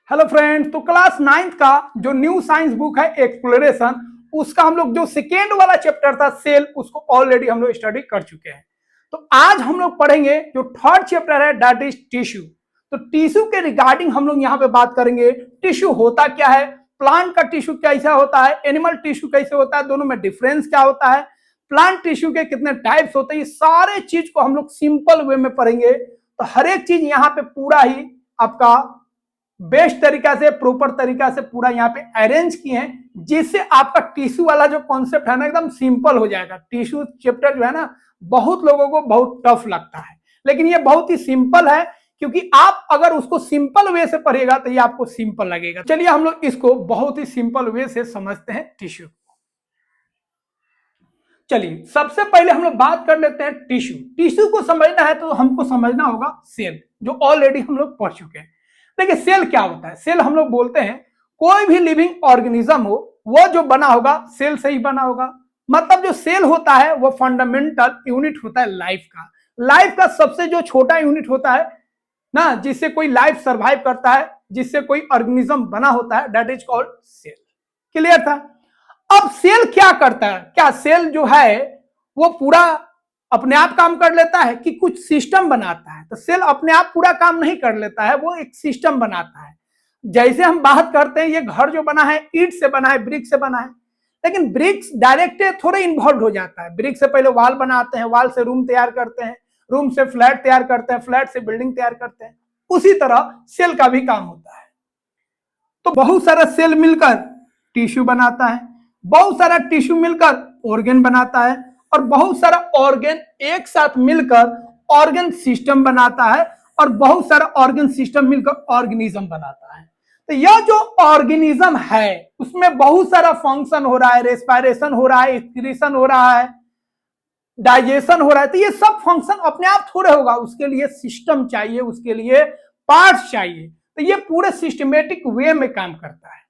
Hello friends, तो class 9th का जो न्यू साइंस बुक है एक्सप्लोरेशन, उसका हम लोग जो सेकेंड वाला चैप्टर था सेल, उसको ऑलरेडी हम लोग स्टडी कर चुके हैं। तो आज हम लोग पढ़ेंगे जो थर्ड चैप्टर है दैट इज टिश्यू। तो टिश्यू के रिगार्डिंग हम लोग यहाँ पे बात करेंगे। टिश्यू होता क्या है, प्लांट का टिश्यू कैसा होता है, एनिमल टिश्यू कैसे होता है, दोनों में डिफरेंस क्या होता है, प्लांट टिश्यू के कितने टाइप्स होते हैं, ये सारे चीज को हम लोग सिंपल वे में पढ़ेंगे। तो हर एक चीज यहाँ पे पूरा ही आपका बेस्ट तरीका से, प्रॉपर तरीका से पूरा यहाँ पे अरेंज किए हैं, जिससे आपका टिश्यू वाला जो कॉन्सेप्ट है ना एकदम सिंपल हो जाएगा। टिश्यू चैप्टर जो है ना बहुत लोगों को बहुत टफ लगता है, लेकिन ये बहुत ही सिंपल है, क्योंकि आप अगर उसको सिंपल वे से पढ़ेगा तो ये आपको सिंपल लगेगा। चलिए हम लोग इसको बहुत ही सिंपल वे से समझते हैं टिश्यू। चलिए सबसे पहले हम लोग बात कर लेते हैं टिश्यू। टिश्यू को समझना है तो हमको समझना होगा सेल, जो ऑलरेडी हम लोग पढ़ चुके हैं। देखिए सेल क्या होता है। सेल हम लोग बोलते हैं कोई भी लिविंग ऑर्गेनिज्म हो वो जो बना होगा सेल से ही बना होगा। मतलब जो सेल होता है वो फंडामेंटल यूनिट होता है लाइफ का। लाइफ का सबसे जो छोटा यूनिट होता है ना, जिससे कोई लाइफ सर्वाइव करता है, जिससे कोई ऑर्गेनिज्म बना होता है, that is called cell. Clear था। अब सेल क्या करता है, क्या सेल जो है वो पूरा अपने आप काम कर लेता है कि कुछ सिस्टम बनाता है? तो सेल अपने आप पूरा काम नहीं कर लेता है, वो एक सिस्टम बनाता है। जैसे हम बात करते हैं ये घर जो बना है ईंट से बना है, ब्रिक से बना है, लेकिन ब्रिक्स डायरेक्ट थोड़े इन्वॉल्व हो जाता है। ब्रिक से पहले वाल बनाते हैं, वाल से रूम तैयार करते हैं, रूम से फ्लैट तैयार करते हैं, फ्लैट से बिल्डिंग तैयार करते हैं। उसी तरह सेल का भी काम होता है। तो बहुत सारा सेल मिलकर टिश्यू बनाता है, बहुत सारा टिश्यू मिलकर ऑर्गन बनाता है, और बहुत सारा ऑर्गन एक साथ मिलकर ऑर्गन सिस्टम बनाता है, और बहुत सारा ऑर्गन सिस्टम मिलकर ऑर्गेनिज्म बनाता है। तो यह जो ऑर्गेनिज्म है उसमें बहुत सारा फंक्शन हो रहा है, रेस्पिरेशन हो रहा है, एक्सक्रीशन हो रहा है, डाइजेशन हो रहा है। तो ये सब फंक्शन अपने आप थोड़े होगा, उसके लिए सिस्टम चाहिए, उसके लिए पार्ट्स चाहिए। तो ये पूरे सिस्टमेटिक वे में काम करता है।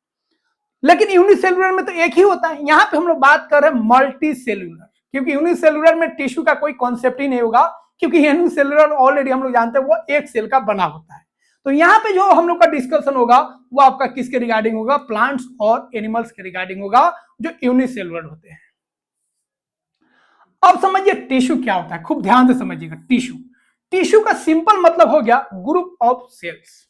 लेकिन यूनिसेलुलर में तो एक ही होता है। यहां पे हम लोग बात कर रहे हैं मल्टी सेलुलर, क्योंकि यूनिसेलुलर में टिश्यू का कोई कॉन्सेप्ट ही नहीं होगा, क्योंकि यूनिसेलुलर ऑलरेडी हम लोग जानते हैं वो एक सेल का बना होता है। तो यहाँ पे जो हम लोग का डिस्कशन होगा वो आपका किसके रिगार्डिंग होगा? प्लांट्स और एनिमल्स के रिगार्डिंग होगा, जो यूनिसेलुलर होते हैं। अब समझिए टिश्यू क्या होता है, खूब ध्यान से समझिएगा। टिश्यू, टिश्यू का सिंपल मतलब हो गया ग्रुप ऑफ सेल्स।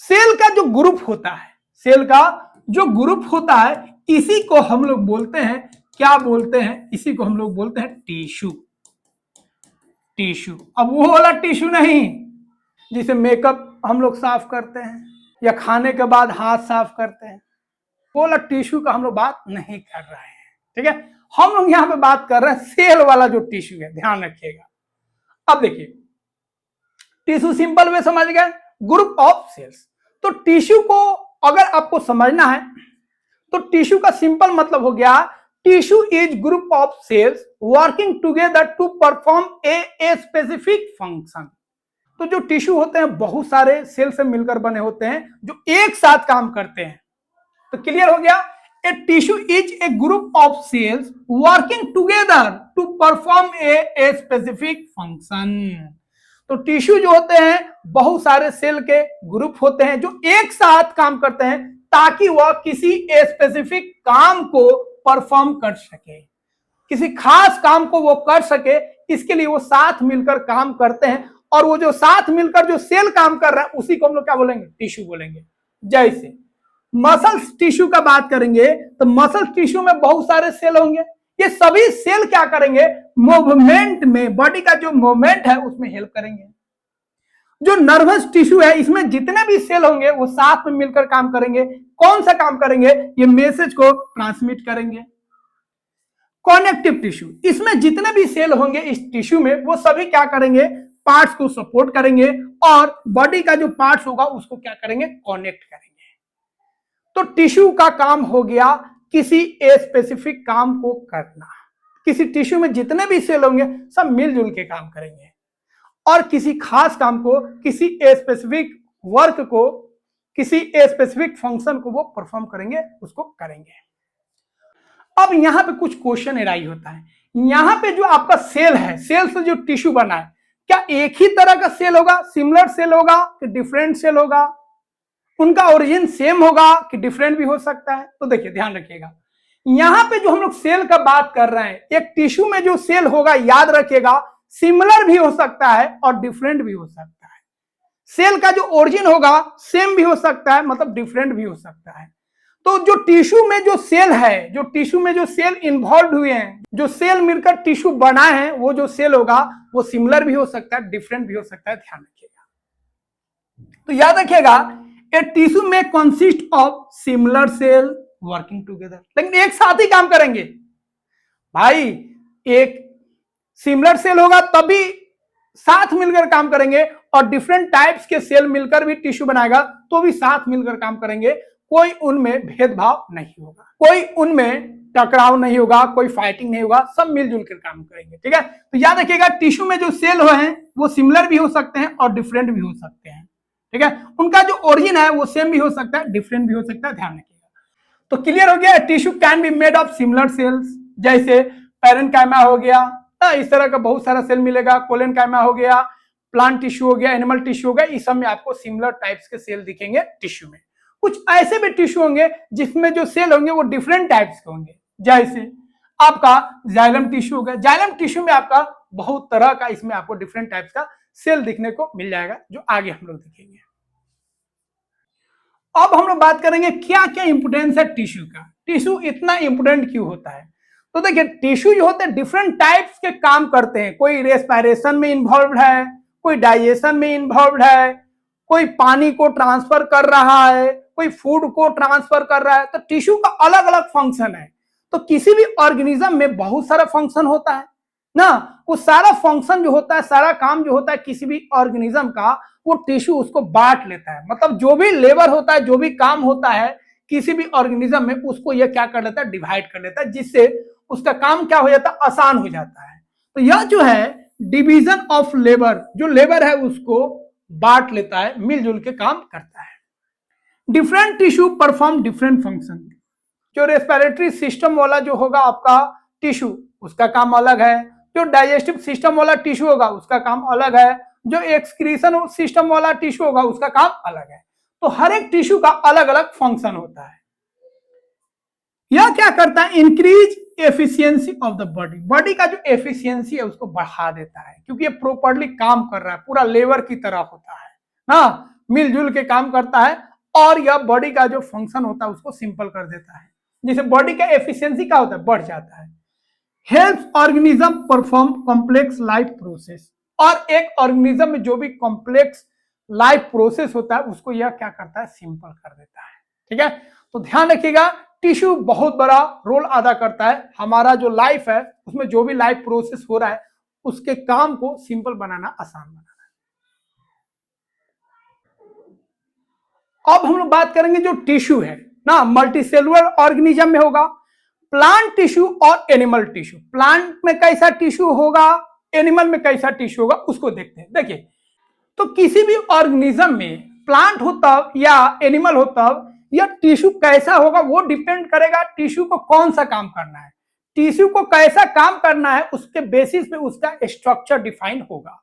सेल का जो ग्रुप होता है, सेल का जो ग्रुप होता है, इसी को हम लोग बोलते हैं, क्या बोलते हैं? इसी को हम लोग बोलते हैं टिश्यू। टिश्यू, अब वो वाला टिश्यू नहीं जिसे मेकअप हम लोग साफ करते हैं या खाने के बाद हाथ साफ करते हैं, वो वाला टिश्यू का हम लोग बात नहीं कर रहे हैं। ठीक है, हम लोग यहां पे बात कर रहे हैं सेल वाला जो टिश्यू है, ध्यान रखिएगा। अब देखिए टिश्यू सिंपल वे समझ गए, ग्रुप ऑफ सेल्स। तो टिश्यू को अगर आपको समझना है तो टिश्यू का सिंपल मतलब हो गया tissue is group of cells working together to perform a specific function. तो जो टिश्यू होते हैं बहुत सारे सेल से मिलकर बने होते हैं जो एक साथ काम करते हैं। तो क्लियर हो गया, a tissue is a group of cells working together to perform a specific function. तो टिश्यू जो होते हैं बहुत सारे सेल के ग्रुप होते हैं जो एक साथ काम करते हैं ताकि वह किसी स्पेसिफिक काम को परफॉर्म कर सके, किसी खास काम को वो कर सके, इसके लिए वो साथ मिलकर काम करते हैं। और वो जो साथ मिलकर जो सेल काम कर रहा है उसी को हम लोग क्या बोलेंगे? टिश्यू बोलेंगे। जैसे मसल टिश्यू का बात करेंगे तो मसल टिश्यू में बहुत सारे सेल होंगे, ये सभी सेल क्या करेंगे? मूवमेंट में, बॉडी का जो मूवमेंट है उसमें हेल्प करेंगे। जो नर्वस टिश्यू है इसमें जितने भी सेल होंगे वो साथ में मिलकर काम करेंगे। कौन सा काम करेंगे? ये मैसेज को ट्रांसमिट करेंगे। कनेक्टिव टिश्यू, इसमें जितने भी सेल होंगे इस टिश्यू में वो सभी क्या करेंगे? पार्ट्स को सपोर्ट करेंगे, और बॉडी का जो पार्ट्स होगा उसको क्या करेंगे? कनेक्ट करेंगे। तो टिश्यू का काम हो गया किसी स्पेसिफिक काम को करना। किसी टिश्यू में जितने भी सेल होंगे सब मिलजुल के काम करेंगे, और किसी खास काम को, किसी स्पेसिफिक वर्क को, किसी स्पेसिफिक फंक्शन को वो परफॉर्म करेंगे, उसको करेंगे। अब यहां पे कुछ क्वेश्चन एराइज होता है। यहां पे जो आपका सेल है, सेल से जो टिश्यू बना है, क्या एक ही तरह का सेल होगा, सिमिलर सेल होगा कि डिफरेंट सेल होगा? उनका ओरिजिन सेम होगा कि डिफरेंट भी हो सकता है? तो देखिए ध्यान रखिएगा, यहां पे जो हम लोग सेल का बात कर रहे हैं, एक टिश्यू में जो सेल होगा, याद रखिएगा, सिमिलर भी हो सकता है और डिफरेंट भी हो सकता है। सेल का जो ओरिजिन होगा सेम भी हो सकता है, मतलब डिफरेंट भी हो सकता है। तो जो टिश्यू में जो सेल है, जो टिश्यू में जो सेल इन्वॉल्व हुए हैं, जो सेल मिलकर टिश्यू बना है, वो जो सेल होगा वो सिमिलर भी हो सकता है, डिफरेंट भी हो सकता है। ध्यान रखिएगा। तो याद रखिएगा, a tissue may consist of similar cell working together, लेकिन एक साथ ही काम करेंगे भाई। एक सिमिलर सेल होगा तभी साथ मिलकर काम करेंगे, और डिफरेंट टाइप्स के सेल मिलकर भी टिश्यू बनाएगा तो भी साथ मिलकर काम करेंगे। कोई उनमें भेदभाव नहीं होगा, कोई उनमें टकराव नहीं होगा, कोई फाइटिंग नहीं होगा, सब मिलजुल कर काम करेंगे। ठीक है, तो याद रखिएगा, टिश्यू में जो सेल हैं वो सिमिलर भी हो सकते हैं और डिफरेंट भी हो सकते हैं। ठीक है, उनका जो ओरिजिन है वो सेम भी हो सकता है, डिफरेंट भी हो सकता है। ध्यान रखिएगा। तो क्लियर हो गया, tissue can be made of similar sales, जैसे पैरेन्काइमा हो गया, इस तरह का बहुत सारा सेल मिलेगा, कोलेनकाइमा हो गया, प्लांट टिश्यू हो गया, एनिमल टिश्यू हो गया, इस सब में आपको सिमिलर टाइप्स के सेल दिखेंगे टिश्यू में। कुछ ऐसे भी टिश्यू होंगे जिसमें जो सेल होंगे वो डिफरेंट टाइप्स के होंगे, जैसे आपका जाइलम टिश्यू होगा। जाइलम टिश्यू में आपका बहुत तरह का, इसमें आपको डिफरेंट टाइप्स का सेल दिखने को मिल जाएगा, जो आगे हम लोग दिखेंगे। अब हम लोग बात करेंगे क्या क्या इंपोर्टेंस है टिश्यू का, टिश्यू इतना इंपोर्टेंट क्यों होता है। तो देखिए, टिश्यू जो होते हैं डिफरेंट टाइप्स के काम करते हैं, कोई रेस्पिरेशन में इन्वॉल्व है, कोई डाइजेशन में इन्वॉल्व है, कोई पानी को ट्रांसफर कर रहा है, कोई फूड को ट्रांसफर कर रहा है। तो टिश्यू का अलग अलग फंक्शन है। तो किसी भी ऑर्गेनिज्म में बहुत सारा फंक्शन होता है ना, वो सारा फंक्शन जो होता है, सारा काम जो होता है किसी भी ऑर्गेनिज्म का, वो टिश्यू उसको बांट लेता है। मतलब जो भी लेबर होता है, जो भी काम होता है किसी भी ऑर्गेनिज्म में, उसको यह क्या कर लेता है, डिवाइड कर लेता है, जिससे उसका काम क्या हो जाता है, आसान हो जाता है। तो यह जो है डिवीजन ऑफ लेबर, जो लेबर है उसको बांट लेता है, मिलजुल के काम करता है। Different tissue perform different function. जो रेस्पिरेटरी सिस्टम वाला जो होगा आपका टिश्यू, उसका काम अलग है। जो डाइजेस्टिव सिस्टम वाला टिश्यू होगा उसका काम अलग है। जो एक्सक्रीशन सिस्टम वाला टिश्यू होगा उसका काम अलग है। तो हर एक टिश्यू का अलग अलग फंक्शन होता है। यह क्या करता है, increase efficiency of the body, body का जो एफिशिएंसी है उसको बढ़ा देता है, क्योंकि ये प्रॉपर्ली काम कर रहा है, पूरा लेबर की तरह होता है ना, मिलजुल के काम करता है। और यह बॉडी का जो फंक्शन होता है उसको सिंपल कर देता है, जिससे बॉडी का एफिशिएंसी क्या होता है, बढ़ जाता है। Help organism perform complex life process, और एक ऑर्गेनिज्म में जो भी कॉम्प्लेक्स लाइफ प्रोसेस होता है उसको यह क्या करता है, सिंपल कर देता है। ठीक है, तो ध्यान रखिएगा, टिश्यू बहुत बड़ा रोल अदा करता है। हमारा जो लाइफ है उसमें जो भी लाइफ प्रोसेस हो रहा है उसके काम को सिंपल बनाना, आसान बनाना। अब हम लोग बात करेंगे जो टिश्यू है ना, मल्टीसेलुलर ऑर्गेनिज्म में होगा, प्लांट टिश्यू और एनिमल टिश्यू। प्लांट में कैसा टिश्यू होगा, एनिमल में कैसा टिश्यू होगा, उसको देखते हैं। देखिए, तो किसी भी ऑर्गेनिज्म में प्लांट हो तब या एनिमल हो तब, या टिश्यू कैसा होगा वो डिपेंड करेगा टिश्यू को कौन सा काम करना है, टिश्यू को कैसा काम करना है, उसके बेसिस पे उसका स्ट्रक्चर डिफाइन होगा।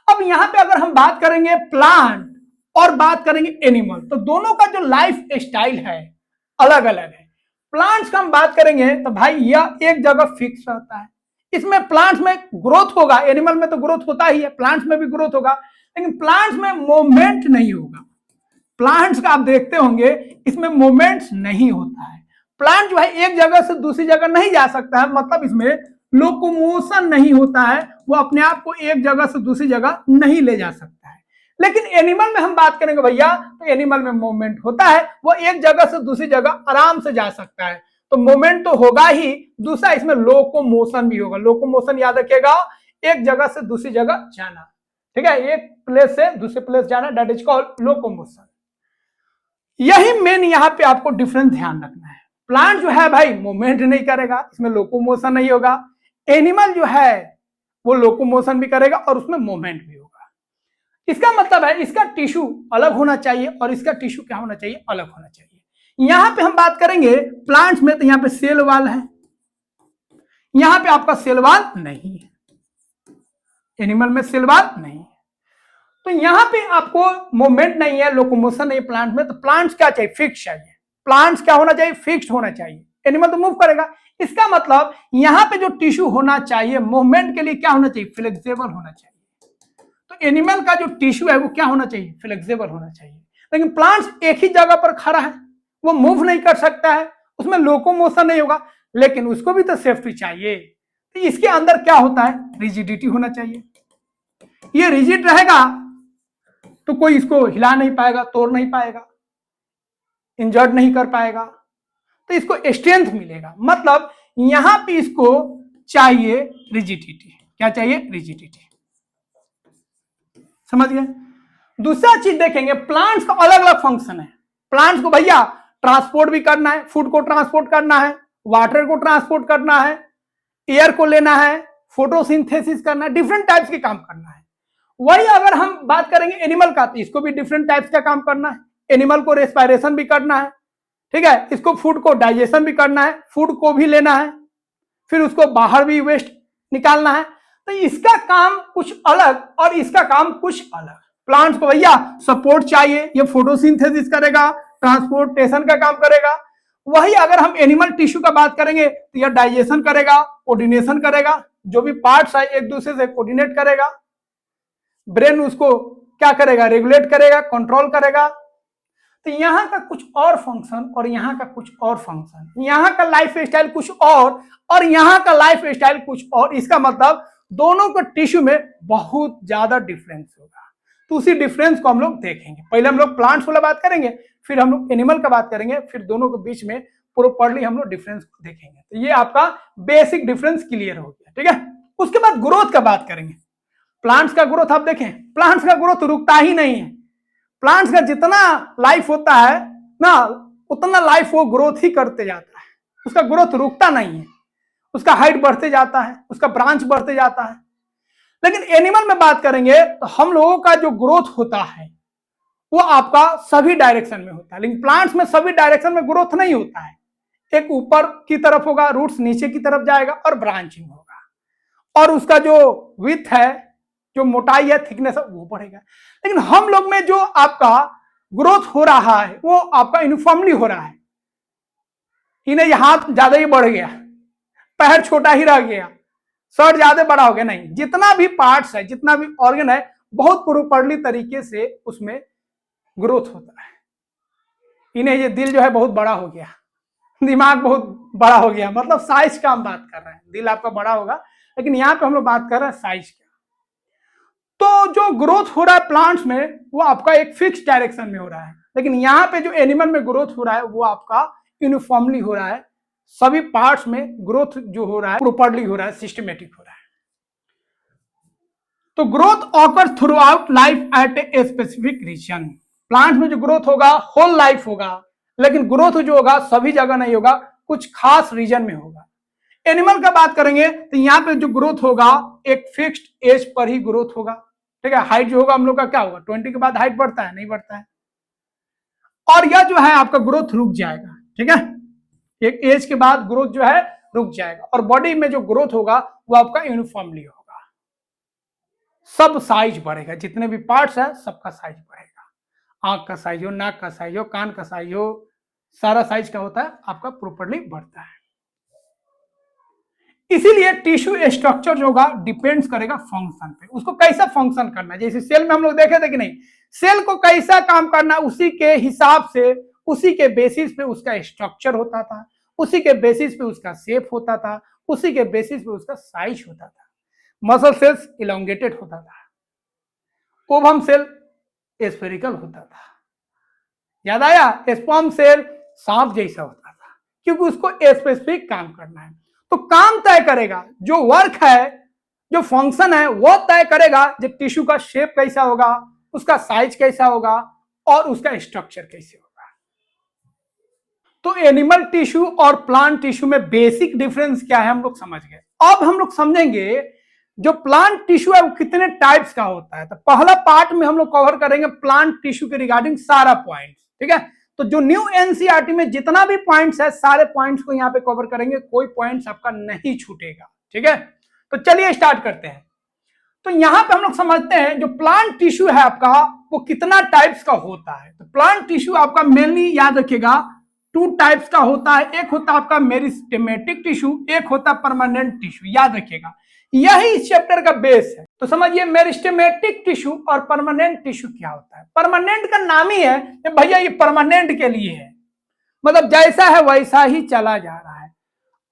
अब यहां पे अगर हम बात करेंगे प्लांट और बात करेंगे एनिमल, तो दोनों का जो लाइफ स्टाइल है अलग अलग है। प्लांट्स का हम बात करेंगे तो भाई यह एक जगह फिक्स रहता है, इसमें प्लांट्स में ग्रोथ होगा, एनिमल में तो ग्रोथ होता ही है, प्लांट्स में भी ग्रोथ होगा, लेकिन प्लांट्स में मूवमेंट नहीं होगा। प्लांट्स का आप देखते होंगे इसमें मूवमेंट्स नहीं होता है। प्लांट जो है एक जगह से दूसरी जगह नहीं जा सकता है, मतलब इसमें लोकोमोशन नहीं होता है, वो अपने आप को एक जगह से दूसरी जगह नहीं ले जा सकता है। लेकिन एनिमल में हम बात करेंगे भैया, तो एनिमल में मूवमेंट होता है, वो एक जगह से दूसरी जगह आराम से जा सकता है। तो मूवमेंट तो होगा ही, दूसरा इसमें लोकोमोशन भी होगा। लोकोमोशन याद रखिएगा, एक जगह से दूसरी जगह जाना। ठीक है, एक प्लेस से दूसरे प्लेस जाना, दैट इज कॉल्ड लोकोमोशन। यही मेन यहाँ पे आपको डिफरेंस ध्यान रखना है। प्लांट जो है भाई मूवमेंट नहीं करेगा, इसमें लोकोमोशन नहीं होगा। एनिमल जो है वो लोकोमोशन भी करेगा और उसमें मूवमेंट भी होगा। इसका मतलब है इसका टिश्यू अलग होना चाहिए और इसका टिश्यू क्या होना चाहिए, अलग होना चाहिए। यहां पे हम बात करेंगे प्लांट्स में, तो यहाँ पे सेल वाल है, यहां पे आपका सेल वाल नहीं है, एनिमल में सेल वाल नहीं है। तो यहां पे आपको मूवमेंट नहीं है, लोकोमोशन नहीं है प्लांट में, तो प्लांट्स क्या चाहिए, फिक्स चाहिए। प्लांट्स क्या होना चाहिए, फिक्स्ड होना चाहिए। एनिमल तो मूव करेगा, इसका मतलब यहां पे जो टिश्यू होना चाहिए मूवमेंट के लिए क्या होना चाहिए, फ्लेक्सिबल होना चाहिए। तो एनिमल का जो टिश्यू है वो क्या होना चाहिए, फ्लेक्सिबल होना चाहिए। लेकिन प्लांट्स एक ही जगह पर खड़ा है, वो मूव नहीं कर सकता है, उसमें लोकोमोशन नहीं होगा, लेकिन उसको भी तो सेफ्टी चाहिए। तो इसके अंदर क्या होता है, रिजिडिटी होना चाहिए। ये रिजिड रहेगा तो कोई इसको हिला नहीं पाएगा, तोड़ नहीं पाएगा, इंजर्ड नहीं कर पाएगा, तो इसको स्ट्रेंथ मिलेगा। मतलब यहां पे इसको चाहिए रिजिडिटी। क्या चाहिए, रिजिडिटी। समझ गए। दूसरा चीज देखेंगे, प्लांट्स का अलग अलग फंक्शन है। प्लांट्स को भैया ट्रांसपोर्ट भी करना है, फूड को ट्रांसपोर्ट करना है, वाटर को ट्रांसपोर्ट करना है, एयर को लेना है, फोटोसिंथेसिस करना है, डिफरेंट टाइप्स के काम करना है। वही अगर हम बात करेंगे एनिमल का, तो इसको भी डिफरेंट टाइप्स का काम करना है। एनिमल को रेस्पिरेशन भी करना है, ठीक है, इसको फूड को डाइजेशन भी करना है, फूड को भी लेना है, फिर उसको बाहर भी वेस्ट निकालना है। तो इसका काम कुछ अलग और इसका काम कुछ अलग। प्लांट्स को भैया सपोर्ट चाहिए, ये फोटोसिंथेसिस करेगा, ट्रांसपोर्टेशन का काम करेगा। वही अगर हम एनिमल टिश्यू का बात करेंगे तो यह डाइजेशन करेगा, कोऑर्डिनेशन करेगा, जो भी पार्ट्स है एक दूसरे से कोऑर्डिनेट करेगा, ब्रेन उसको क्या करेगा, रेगुलेट करेगा, कंट्रोल करेगा। तो यहाँ का कुछ और फंक्शन और यहाँ का कुछ और फंक्शन, यहाँ का लाइफ स्टाइल कुछ और यहाँ का लाइफ स्टाइल कुछ और। इसका मतलब दोनों के टिश्यू में बहुत ज्यादा डिफरेंस होगा। तो उसी डिफरेंस को हम लोग देखेंगे। पहले हम लोग प्लांट्स वाला बात करेंगे, फिर हम लोग एनिमल का बात करेंगे, फिर दोनों के बीच में प्रॉपर्ली हम लोग डिफरेंस को देखेंगे। तो ये आपका बेसिक डिफरेंस क्लियर हो गया, ठीक है। उसके बाद ग्रोथ का बात करेंगे। प्लांट्स का ग्रोथ आप देखें, प्लांट्स का ग्रोथ रुकता ही नहीं है। प्लांट्स का जितना लाइफ होता है ना, उतना लाइफ वो ग्रोथ ही करते जाता है, उसका ग्रोथ रुकता नहीं है, उसका हाइट बढ़ते जाता है, उसका ब्रांच बढ़ते जाता है। लेकिन एनिमल में बात करेंगे तो हम लोगों का जो ग्रोथ होता है वो आपका सभी डायरेक्शन में होता है, लेकिन प्लांट्स में सभी डायरेक्शन में ग्रोथ नहीं होता है। एक ऊपर की तरफ होगा, रूट्स नीचे की तरफ जाएगा और ब्रांचिंग होगा, और उसका जो विड्थ है, जो मोटाई है, थिकनेस है, वो बढ़ेगा। लेकिन हम लोग में जो आपका ग्रोथ हो रहा है वो आपका यूनिफॉर्मली हो रहा है। इन्हें हाथ ज्यादा ही बढ़ गया, पैर छोटा ही रह गया, सर ज्यादा बड़ा हो गया, नहीं, जितना भी पार्ट्स है, जितना भी ऑर्गन है, बहुत प्रॉपर्ली तरीके से उसमें ग्रोथ होता है। इन्हें ये दिल जो है बहुत बड़ा हो गया, दिमाग बहुत बड़ा हो गया, मतलब साइज का हम बात कर रहे हैं। दिल आपका बड़ा होगा, लेकिन यहाँ पे हम लोग बात कर रहे हैं साइज का। तो जो ग्रोथ हो रहा है प्लांट्स में वो आपका एक फिक्स डायरेक्शन में हो रहा है, लेकिन यहाँ पे जो एनिमल में ग्रोथ हो रहा है वो आपका यूनिफॉर्मली हो रहा है। सभी पार्ट्स में ग्रोथ जो हो रहा है प्रॉपर्ली हो रहा है, सिस्टमेटिक हो रहा है। तो growth occurs throughout life at a specific region. Plant में जो ग्रोथ होगा होल लाइफ होगा, लेकिन ग्रोथ जो होगा सभी जगह नहीं होगा, कुछ खास रीजन में होगा। एनिमल का बात करेंगे तो यहाँ पे जो ग्रोथ होगा एक फिक्स्ड एज पर ही ग्रोथ होगा, ठीक है। हाइट जो होगा हम लोग का क्या होगा, 20 के बाद हाइट बढ़ता है, नहीं बढ़ता है, और यह जो है आपका ग्रोथ रुक जाएगा, ठीक है। एक एज के बाद ग्रोथ जो है रुक जाएगा, और बॉडी में जो ग्रोथ होगा वो आपका यूनिफॉर्मली होगा। सब साइज बढ़ेगा, जितने भी पार्ट्स है सबका साइज बढ़ेगा। आंख का साइज हो, नाक का साइज हो, कान का साइज हो, सारा साइज क्या होता है आपका प्रॉपर्ली बढ़ता है। इसीलिए टिश्यू स्ट्रक्चर जो होगा डिपेंड्स करेगा फंक्शन पे, उसको कैसा फंक्शन करना है। जैसे सेल में हम लोग देखे थे कि नहीं, सेल को कैसा काम करना, उसी के हिसाब से, उसी के बेसिस पे उसका स्ट्रक्चर होता था, उसी के बेसिस पे उसका शेप होता था, उसी के बेसिस पे उसका साइज होता था। मसल सेल्स इलोंगेटेड होता था, ओवम सेल स्फेरिकल होता था, याद आया, स्पर्म सेल सांप जैसा होता था, क्योंकि उसको स्पेसिफिक काम करना है। तो काम तय करेगा, जो वर्क है, जो फंक्शन है वो तय करेगा जो टिश्यू का शेप कैसा होगा, उसका साइज कैसा होगा और उसका स्ट्रक्चर कैसे होगा। तो एनिमल टिश्यू और प्लांट टिश्यू में बेसिक डिफरेंस क्या है हम लोग समझ गए। अब हम लोग समझेंगे जो प्लांट टिश्यू है वो कितने टाइप्स का होता है। तो पहला पार्ट में हम लोग कवर करेंगे प्लांट टिश्यू के रिगार्डिंग सारा पॉइंट, ठीक है। तो जो न्यू एनसीईआरटी में जितना भी पॉइंट्स है सारे पॉइंट्स को यहाँ पे कवर करेंगे, कोई पॉइंट्स आपका नहीं छूटेगा, ठीक है। तो चलिए स्टार्ट करते हैं। तो यहां पे हम लोग समझते हैं जो प्लांट टिश्यू है आपका वो कितना टाइप्स का होता है। तो प्लांट टिश्यू आपका मेनली याद रखिएगा 2 टाइप्स का होता है। एक होता है आपका मेरिस्टेमेटिक टिश्यू, एक होता है परमानेंट टिश्यू। याद रखिएगा यही इस चैप्टर का बेस है। तो समझिए मेरिस्टेमेटिक टिश्यू और परमानेंट टिश्यू क्या होता है। परमानेंट का नाम ही है भैया ये परमानेंट के लिए है, मतलब जैसा है वैसा ही चला जा रहा है।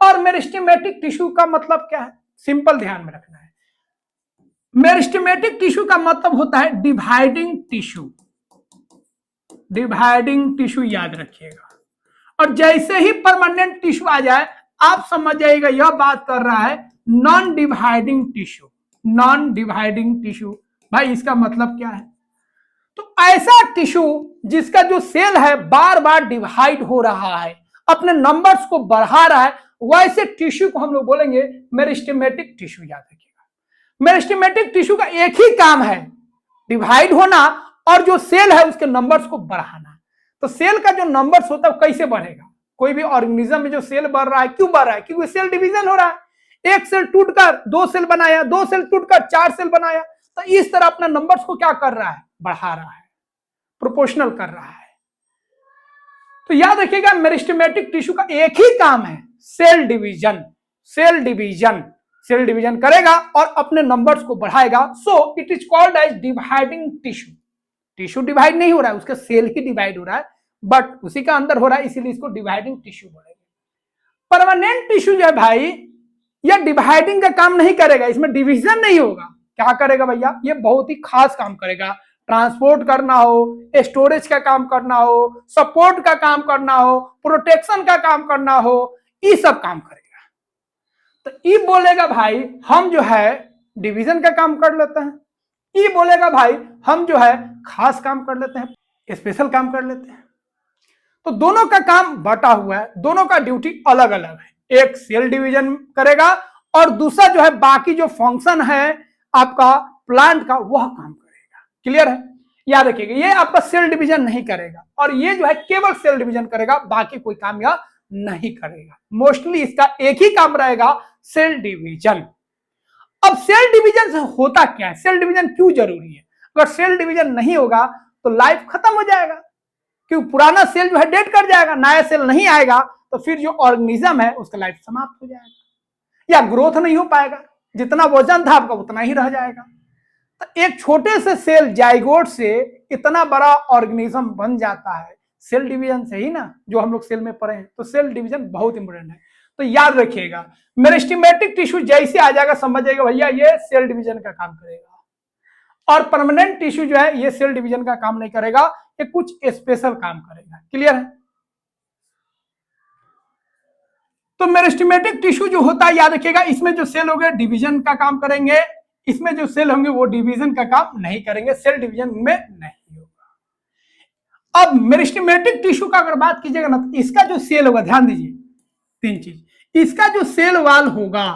और मेरिस्टेमेटिक टिश्यू का मतलब क्या है, सिंपल ध्यान में रखना है। मेरिस्टेमेटिक टिश्यू का मतलब होता है डिवाइडिंग टिश्यू, डिवाइडिंग टिश्यू याद रखिएगा। और जैसे ही परमानेंट टिश्यू आ जाए आप समझ जाइएगा यह बात कर रहा है non dividing tissue. Non dividing tissue भाई इसका मतलब क्या है, तो ऐसा टिश्यू जिसका जो सेल है बार बार डिवाइड हो रहा है, अपने नंबर्स को बढ़ा रहा है, वैसे टिश्यू को हम लोग बोलेंगे मेरिस्टेमेटिक टिश्यू। याद रखिएगा मेरिस्टेमेटिक टिश्यू का एक ही काम है डिवाइड होना और जो सेल है उसके नंबर्स को बढ़ाना। तो सेल का जो नंबर्स होता है वो कैसे बढ़ेगा, कोई भी ऑर्गेनिज्म में जो सेल बढ़ रहा है क्यों बढ़ रहा है, क्योंकि सेल डिवीजन हो रहा है। एक सेल टूटकर 2 सेल बनाया, 2 सेल टूटकर 4 सेल बनाया, तो इस तरह अपना नंबर्स को क्या कर रहा है, बढ़ा रहा है, प्रोपोर्शनल कर रहा है। तो याद रखिएगा मेरिस्टेमेटिक टिश्यू का एक ही काम है cell division. Cell division, cell division करेगा और अपने नंबर्स को बढ़ाएगा। So it is called as dividing tissue. Tissue divide नहीं हो रहा है, उसका सेल ही डिवाइड हो रहा है, बट उसी का अंदर हो रहा है, इसीलिए इसको डिवाइडिंग टिश्यू बोलेंगे। परमानेंट टिश्यू जो है भाई यह डिवाइडिंग का काम नहीं करेगा, इसमें डिवीजन नहीं होगा। क्या करेगा भैया, ये बहुत ही खास काम करेगा। ट्रांसपोर्ट करना हो, स्टोरेज का काम करना हो, सपोर्ट का काम करना हो, प्रोटेक्शन का काम करना हो, ये सब काम करेगा। तो ये बोलेगा भाई हम जो है डिवीजन का काम कर लेते हैं, ये बोलेगा भाई हम जो है खास काम कर लेते हैं, स्पेशल काम कर लेते हैं। तो दोनों का काम बटा हुआ है, दोनों का ड्यूटी अलग अलग है। एक सेल डिवीजन करेगा और दूसरा जो है बाकी जो फंक्शन है आपका प्लांट का वह काम करेगा। क्लियर है, याद रखिएगा ये आपका सेल डिवीजन नहीं करेगा और ये जो है केवल सेल डिवीजन करेगा, बाकी कोई काम यह नहीं करेगा। मोस्टली इसका एक ही काम रहेगा सेल डिवीजन। अब सेल डिवीजन से होता क्या है, सेल डिवीजन क्यों जरूरी है। अगर सेल डिवीजन नहीं होगा तो लाइफ खत्म हो जाएगा, क्योंकि पुराना सेल जो है डेड कर जाएगा, नया सेल नहीं आएगा तो फिर जो ऑर्गेनिज्म है उसका लाइफ समाप्त हो जाएगा या ग्रोथ नहीं हो पाएगा, जितना वजन था आपका उतना ही रह जाएगा। तो एक छोटे से सेल जाइगोट से इतना बड़ा ऑर्गेनिज्म बन जाता है सेल डिवीजन से ही ना, जो हम लोग सेल में पढ़े हैं। तो सेल डिवीजन बहुत इंपोर्टेंट है। तो याद रखिएगा मेरिस्टेमेटिक टिश्यू जैसे आ जाएगा समझिएगा भैया ये सेल डिवीजन का काम करेगा। और परमानेंट टिश्यू जो है ये सेल डिवीजन का काम नहीं करेगा, ये कुछ स्पेशल काम करेगा। क्लियर है। तो मेरिस्टेमेटिक टिश्यू जो होता है याद रखिएगा इसमें जो सेल होंगे डिवीजन का काम करेंगे, इसमें जो सेल होंगे वो डिवीजन का काम नहीं करेंगे, सेल डिवीजन में नहीं होगा। अब मेरिस्टेमेटिक टिश्यू का अगर बात कीजिएगा ना तो इसका जो सेल होगा, ध्यान दीजिए 3 चीज, इसका जो सेल वाल होगा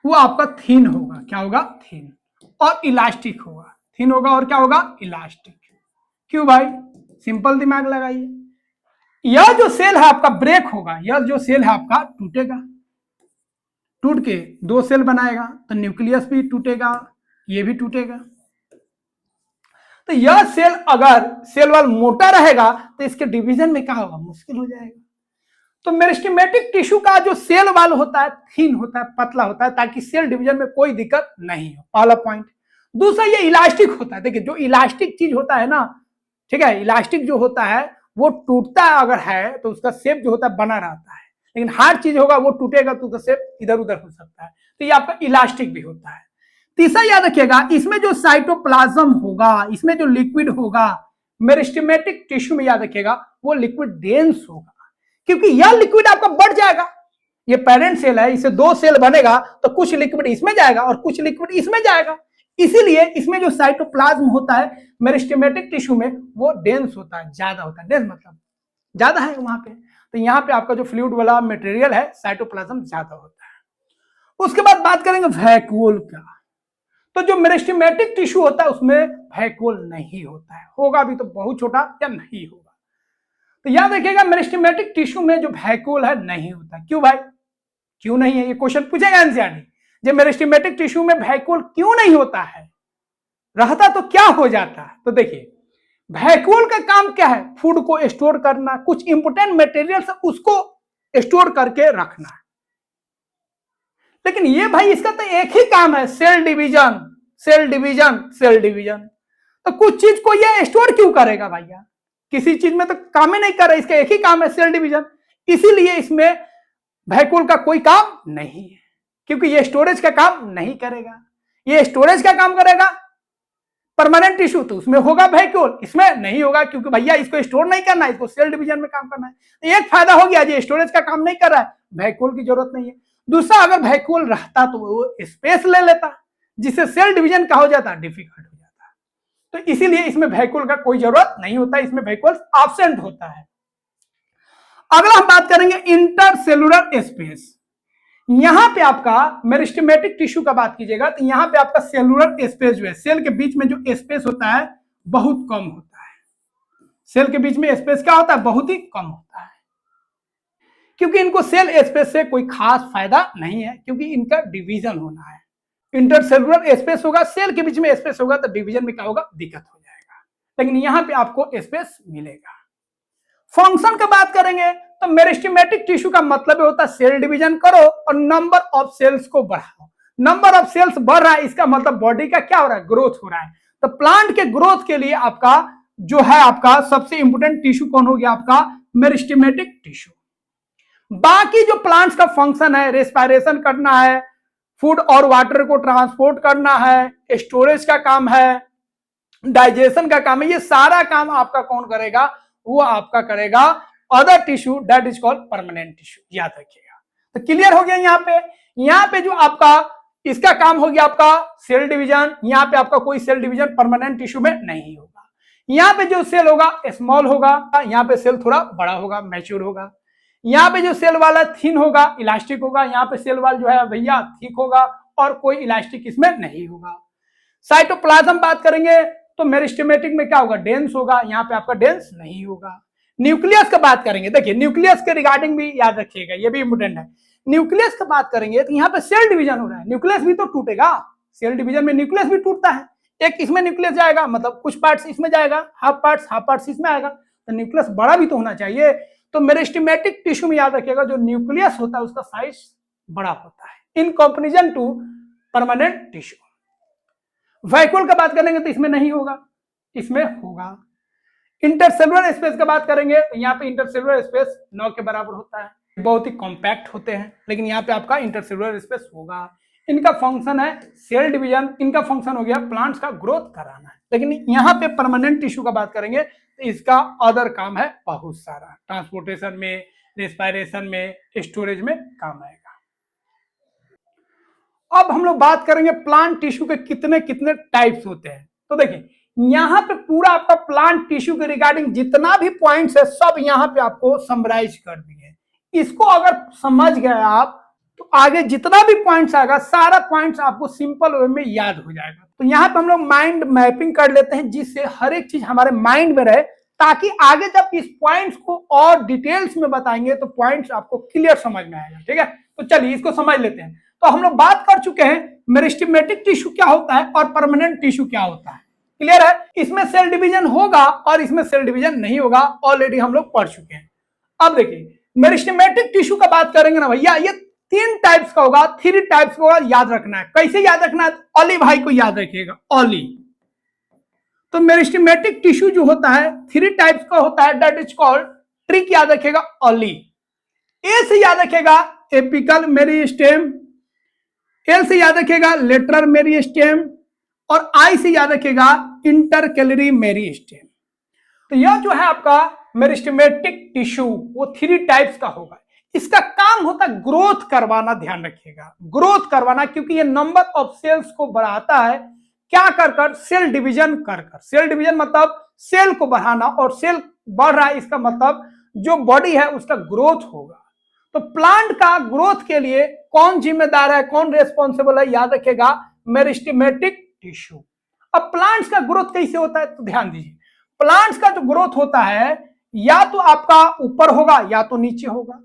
वो आपका थिन होगा। क्या होगा, थिन, और इलास्टिक होगा। थिन होगा और क्या होगा, इलास्टिक। क्यों भाई, सिंपल दिमाग लगाइए, यह जो सेल है आपका ब्रेक होगा, यह जो सेल है आपका टूटेगा, टूट के 2 सेल बनाएगा तो न्यूक्लियस भी टूटेगा, ये भी टूटेगा। तो यह सेल अगर सेल वाल मोटा रहेगा तो इसके डिवीजन में क्या होगा, मुश्किल हो जाएगा। तो मेरिस्टेमेटिक टिश्यू का जो सेल वाल होता है थिन होता है, पतला होता है, ताकि सेल डिवीजन में कोई दिक्कत नहीं हो, पहला पॉइंट। दूसरा ये इलास्टिक होता है। देखिए जो इलास्टिक चीज होता है ना, ठीक है, इलास्टिक जो होता है वो टूटता है अगर है तो उसका शेप जो होता है बना रहता है, लेकिन हार्ड चीज होगा वो टूटेगा तो उसका शेप इधर उधर हो सकता है। तो ये आपका इलास्टिक भी होता है। तीसरा याद रखिएगा इसमें जो साइटोप्लाज्म होगा, इसमें जो लिक्विड होगा मेरिस्टेमेटिक टिश्यू में, याद रखिएगा वो लिक्विड डेंस होगा, क्योंकि यह लिक्विड आपका बढ़ जाएगा। ये पेरेंट सेल है, इसे 2 सेल बनेगा तो कुछ लिक्विड इसमें जाएगा और कुछ लिक्विड इसमें जाएगा, इसीलिए इसमें जो साइटोप्लाज्म होता है मेरिस्टेमेटिक टिश्यू में वो डेंस होता है, ज्यादा होता है। डेंस मतलब ज्यादा है वहां पे, तो यहाँ पे आपका जो फ्लूइड वाला मटेरियल है साइटोप्लाज्म ज्यादा होता है। उसके बाद बात करेंगे वैक्यूल का। तो जो मेरिस्टेमेटिक टिश्यू होता है उसमें वैक्यूल नहीं होता है, होगा भी तो बहुत छोटा या नहीं होगा। तो याद रखिएगा मेरिस्टेमेटिक टिश्यू में जो वैक्यूल है नहीं होता। क्यों भाई, क्यों नहीं है, ये क्वेश्चन पूछेगा एनसीईआरटी। जो मेरिस्टेमेटिक टिश्यू में वैक्यूल क्यों नहीं होता है, रहता तो क्या हो जाता है। तो देखिए वैक्यूल का काम क्या है, फूड को स्टोर करना, कुछ इंपोर्टेंट मटेरियल उसको स्टोर करके रखना है। लेकिन ये भाई इसका तो एक ही काम है, cell division cell division cell division. तो कुछ चीज को ये स्टोर क्यों करेगा भैया, किसी चीज में तो काम ही नहीं कर रहा, इसका एक ही काम है सेल डिवीजन। इसीलिए इसमें वैक्यूल का कोई काम नहीं है, क्योंकि ये स्टोरेज का काम नहीं करेगा। ये स्टोरेज का काम करेगा, परमानेंट टिश्यू तो उसमें होगा वैक्यूल, इसमें नहीं होगा, क्योंकि भैया इसको स्टोर नहीं करना है, इसको सेल डिवीजन में काम करना है। तो एक फायदा हो गया, ये स्टोरेज का काम नहीं कर रहा है, वैक्यूल की जरूरत नहीं है। दूसरा, अगर वैक्यूल रहता तो वो स्पेस ले लेता, जिससे सेल डिवीजन का हो जाता, डिफिकल्ट हो जाता। तो इसीलिए इसमें वैक्यूल का कोई जरूरत नहीं होता, इसमें वैक्यूल एब्सेंट होता है। अगला हम बात करेंगे इंटरसेलुलर स्पेस। यहां पे आपका मेरिस्टेमेटिक टिश्यू का बात कीजिएगा तो यहां पे आपका सेलुलर स्पेस जो है, सेल के बीच में जो स्पेस होता है बहुत कम होता है। सेल के बीच में स्पेस क्या होता है, बहुत ही कम होता है, क्योंकि इनको सेल स्पेस से कोई खास फायदा नहीं है, क्योंकि इनका डिवीजन होना है। इंटरसेलुलर स्पेस होगा, सेल के बीच में स्पेस होगा, तो डिवीजन में क्या होगा, दिक्कत हो जाएगा। लेकिन यहां पे आपको स्पेस मिलेगा। फंक्शन की बात करेंगे तो मेरिस्टेमेटिक टिश्यू का मतलब होता है सेल डिवीजन करो और नंबर ऑफ सेल्स को बढ़ाओ। नंबर ऑफ सेल्स बढ़ रहा है, इसका मतलब बॉडी का क्या हो रहा है, ग्रोथ हो रहा है। तो प्लांट के ग्रोथ के लिए आपका जो है, आपका सबसे इंपोर्टेंट टिश्यू कौन हो गया, आपका मेरिस्टेमेटिक टिश्यू। बाकी जो प्लांट्स का फंक्शन है, रेस्पिरेशन करना है, फूड और वाटर को ट्रांसपोर्ट करना है, स्टोरेज का काम है, डाइजेशन का काम है, ये सारा काम आपका कौन करेगा, वो आपका करेगा other tissue, that is called permanent tissue. याद रखिएगा। तो क्लियर हो गया। यहाँ पे जो आपका इसका काम हो गया आपका सेल डिवीजन, यहाँ पे आपका कोई सेल डिवीजन परमानेंट टिश्यू में नहीं होगा। यहाँ पे जो सेल होगा स्मॉल होगा, यहाँ पे सेल थोड़ा बड़ा होगा, मैच्योर होगा। यहाँ पे जो सेल वाला थिन होगा, इलास्टिक होगा, यहाँ पे सेल वाला जो है भैया थिक होगा, और कोई इलास्टिक इसमें नहीं होगा। साइटोप्लाज्म बात करेंगे तो मेरिस्टेमेटिक में क्या होगा, डेंस होगा, यहाँ पे आपका डेंस नहीं होगा। न्यूक्लियस का बात करेंगे, देखिए न्यूक्लियस के रिगार्डिंग भी याद रखिएगा, ये भी इंपोर्टेंट है। न्यूक्लियस की बात करेंगे तो यहाँ पे सेल डिवीजन हो रहा है, न्यूक्लियस भी तो टूटेगा, सेल डिवीजन में न्यूक्लियस भी टूटता है। एक इसमें न्यूक्लियस जाएगा, मतलब कुछ पार्ट्स इसमें जाएगा, हाफ पार्ट्स इसमें आएगा, तो न्यूक्लियस बड़ा भी तो होना चाहिए। तो मेरिस्टेमेटिक टिश्यू में याद रखिएगा जो न्यूक्लियस होता है उसका साइज बड़ा होता है in comparison to permanent tissue. Vacuole का बात करेंगे तो इसमें नहीं होगा, इसमें होगा। इंटरसेलुलर स्पेस का बात करेंगे तो यहाँ पे इंटरसेलुलर स्पेस 9 के बराबर होता है, बहुत ही कॉम्पैक्ट होते हैं, लेकिन यहाँ पे आपका इंटरसेलुलर स्पेस होगा। इनका फंक्शन है सेल डिवीजन, इनका फंक्शन हो गया प्लांट्स का ग्रोथ कराना है। लेकिन यहाँ पे परमानेंट टिश्यू का बात करेंगे तो इसका अदर काम है बहुत सारा, ट्रांसपोर्टेशन में, रेस्पिरेशन में, स्टोरेज में काम आएगा। अब हम लोग बात करेंगे प्लांट टिश्यू के कितने कितने टाइप्स होते हैं। तो देखिए यहाँ पे पूरा आपका प्लांट टिश्यू के रिगार्डिंग जितना भी पॉइंट्स है सब यहाँ पे आपको समराइज कर दिए। इसको अगर समझ गए आप तो आगे जितना भी पॉइंट्स आएगा सारा पॉइंट्स आपको सिंपल वे में याद हो जाएगा। तो यहाँ पे हम लोग माइंड मैपिंग कर लेते हैं, जिससे हर एक चीज हमारे माइंड में रहे, ताकि आगे जब इस पॉइंट्स को और डिटेल्स में बताएंगे तो पॉइंट्स आपको क्लियर समझ में आएगा। ठीक है, तो चलिए इसको समझ लेते हैं। तो हम लोग बात कर चुके हैं मेरिस्टेमेटिक टिश्यू क्या होता है और परमानेंट टिश्यू क्या होता है। क्लियर है, इसमें सेल डिवीजन होगा और इसमें सेल डिवीजन नहीं होगा, ऑलरेडी हम लोग पढ़ चुके हैं। अब देखिए मेरिस्टेमेटिक टिश्यू का बात करेंगे ना भैया, ये 3 टाइप्स का होगा, 3 टाइप्स का होगा, याद रखना है। कैसे याद रखना है, ऑली भाई को याद रखिएगा, ऑली। तो मेरिस्टेमेटिक टिश्यू जो होता है 3 टाइप्स का होता है, दैट इज कॉल्ड, ट्रिक याद रखिएगा ऑली। ए से याद रखिएगा एपिकल मेरिस्टेम, एल से याद रखिएगा लेटरल मेरिस्टेम, और आई से याद रखिएगा इंटरकैलरी मेरिस्टेम। तो यह जो है आपका मेरिस्टेमेटिक टिश्यू वो 3 टाइप्स का होगा। इसका काम होता है ग्रोथ करवाना, ध्यान रखिएगा, ग्रोथ करवाना, क्योंकि ये नंबर ऑफ सेल्स को बढ़ाता है। क्या कर कर, सेल डिवीजन कर कर। सेल डिवीजन मतलब सेल को बढ़ाना, और सेल बढ़ रहा है इसका मतलब जो बॉडी है उसका ग्रोथ होगा। तो प्लांट का ग्रोथ के लिए कौन जिम्मेदार है, कौन रेस्पॉन्सिबल है, याद रखिएगा मेरिस्टेमेटिक टिश्यू। अब प्लांट्स का ग्रोथ कैसे होता है, तो ध्यान दीजिए, प्लांट्स का जो ग्रोथ होता है या तो आपका ऊपर होगा या तो नीचे होगा।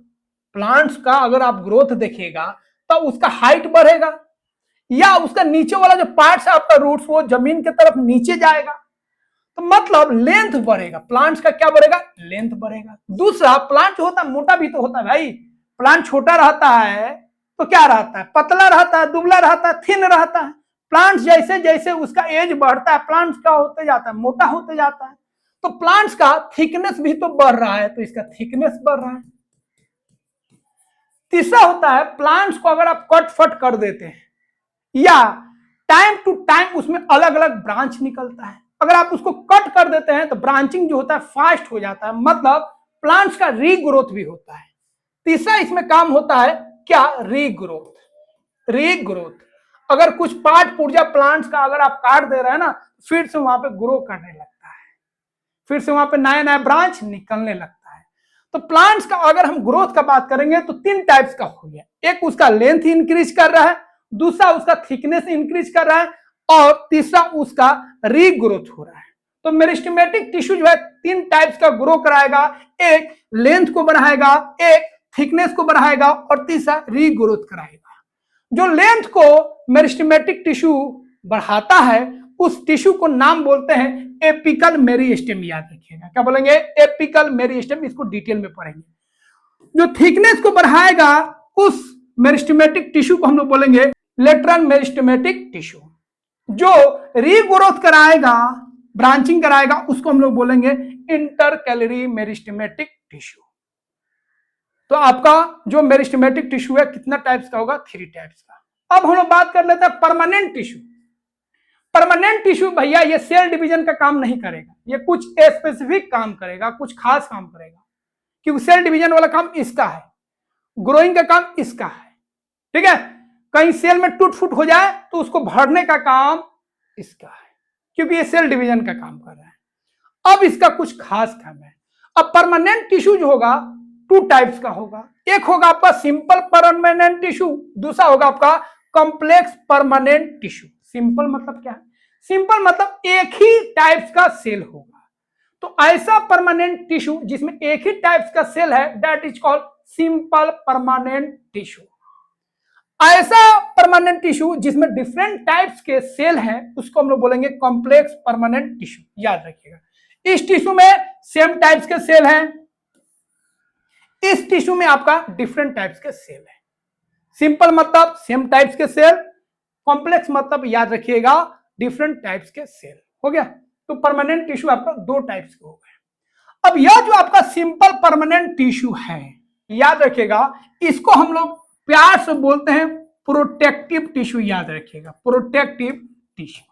प्लांट्स का अगर आप ग्रोथ देखिएगा तो उसका हाइट बढ़ेगा, या उसका नीचे वाला जो पार्ट है आपका रूट्स वो जमीन की तरफ नीचे जाएगा, तो मतलब लेंथ बढ़ेगा, प्लांट्स का क्या बढ़ेगा, लेंथ बढ़ेगा। दूसरा, प्लांट जो होता है मोटा भी तो होता है भाई, प्लांट छोटा रहता है तो क्या रहता है, पतला रहता है, दुबला रहता है, थिन रहता है। प्लांट जैसे जैसे उसका एज बढ़ता है, प्लांट क्या होते जाता है, मोटा होते जाता है। तो प्लांट्स का थिकनेस भी तो बढ़ रहा है, तो इसका थिकनेस बढ़ रहा है। तीसरा होता है, प्लांट्स को अगर आप कट फट कर देते हैं या टाइम टू टाइम उसमें अलग अलग ब्रांच निकलता है, अगर आप उसको कट कर देते हैं तो ब्रांचिंग जो होता है फास्ट हो जाता है, मतलब प्लांट्स का रीग्रोथ भी होता है। तीसरा इसमें काम होता है क्या, रीग्रोथ। रीग्रोथ, अगर कुछ पार्ट पुर्जा प्लांट्स का अगर आप काट दे रहे हैं ना, फिर से वहां पे ग्रो करने लगता है, फिर से वहां पे नया नया ब्रांच निकलने लगता है। तो प्लांट्स का अगर हम ग्रोथ का बात करेंगे तो 3 टाइप्स का हो गया, एक उसका लेंथ इंक्रीज कर रहा है, दूसरा उसका थिकनेस इंक्रीज कर रहा है, और तीसरा उसका रीग्रोथ हो रहा है। तो मेरिस्टेमेटिक टिश्यू जो है 3 टाइप्स का ग्रो कराएगा, एक लेंथ को बढ़ाएगा, एक थिकनेस को बढ़ाएगा, और तीसरा रीग्रोथ कराएगा। जो लेंथ को मेरिस्टेमेटिक टिश्यू बढ़ाता है उस टिश्यू को नाम बोलते हैं एपिकल मेरिस्टेम, याद रखिएगा, क्या बोलेंगे, एपिकल मेरिस्टेम, इसको डिटेल में पढ़ेंगे। जो थिकनेस को बढ़ाएगा उस मेरिस्टेमेटिक टिश्यू को हम लोग बोलेंगे लेटरल मेरिस्टेमेटिक टिश्यू। जो रीग्रोथ कराएगा, ब्रांचिंग कराएगा, उसको हम लोग बोलेंगे इंटरकैलरी मेरिस्टेमेटिक टिश्यू। तो आपका जो मेरिस्टेमेटिक टिश्यू है कितना टाइप्स का होगा, 3 टाइप्स का। अब हम लोग बात कर लेते हैं परमानेंट टिश्यू। परमानेंट टिश्यू भैया ये सेल डिवीजन का काम नहीं करेगा, ये कुछ स्पेसिफिक काम करेगा, कुछ खास काम करेगा, क्योंकि सेल डिवीजन वाला काम इसका है, ग्रोइंग का काम इसका है, ठीक है। कहीं सेल में टूट फूट हो जाए तो उसको भरने का काम इसका है, क्योंकि ये सेल डिवीजन का काम कर रहा है। अब इसका कुछ खास काम है। अब परमानेंट टिश्यू जो होगा 2 टाइप्स का होगा, एक होगा आपका सिंपल परमानेंट टिश्यू, दूसरा होगा आपका कॉम्प्लेक्स परमानेंट टिश्यू। सिंपल मतलब क्या है, सिंपल मतलब एक ही टाइप्स का सेल होगा। तो ऐसा परमानेंट टिश्यू जिसमें एक ही टाइप्स का सेल है, that is called simple permanent tissue. ऐसा परमानेंट टिश्यू जिसमें डिफरेंट टाइप्स के सेल हैं उसको हम लोग बोलेंगे कॉम्प्लेक्स परमानेंट टिश्यू, याद रखिएगा। इस टिश्यू में सेम टाइप्स के सेल हैं, इस टिश्यू में आपका डिफरेंट टाइप्स के सेल है। सिंपल मतलब सेम टाइप्स के सेल, कॉम्प्लेक्स मतलब याद रखिएगा डिफरेंट टाइप्स के सेल, हो गया। तो परमानेंट टिश्यू आपका 2 टाइप्स के हो गए। अब यह जो आपका सिंपल परमानेंट टिश्यू है, याद रखिएगा, इसको हम लोग प्यार से बोलते हैं प्रोटेक्टिव टिश्यू, याद रखिएगा, प्रोटेक्टिव टिश्यू।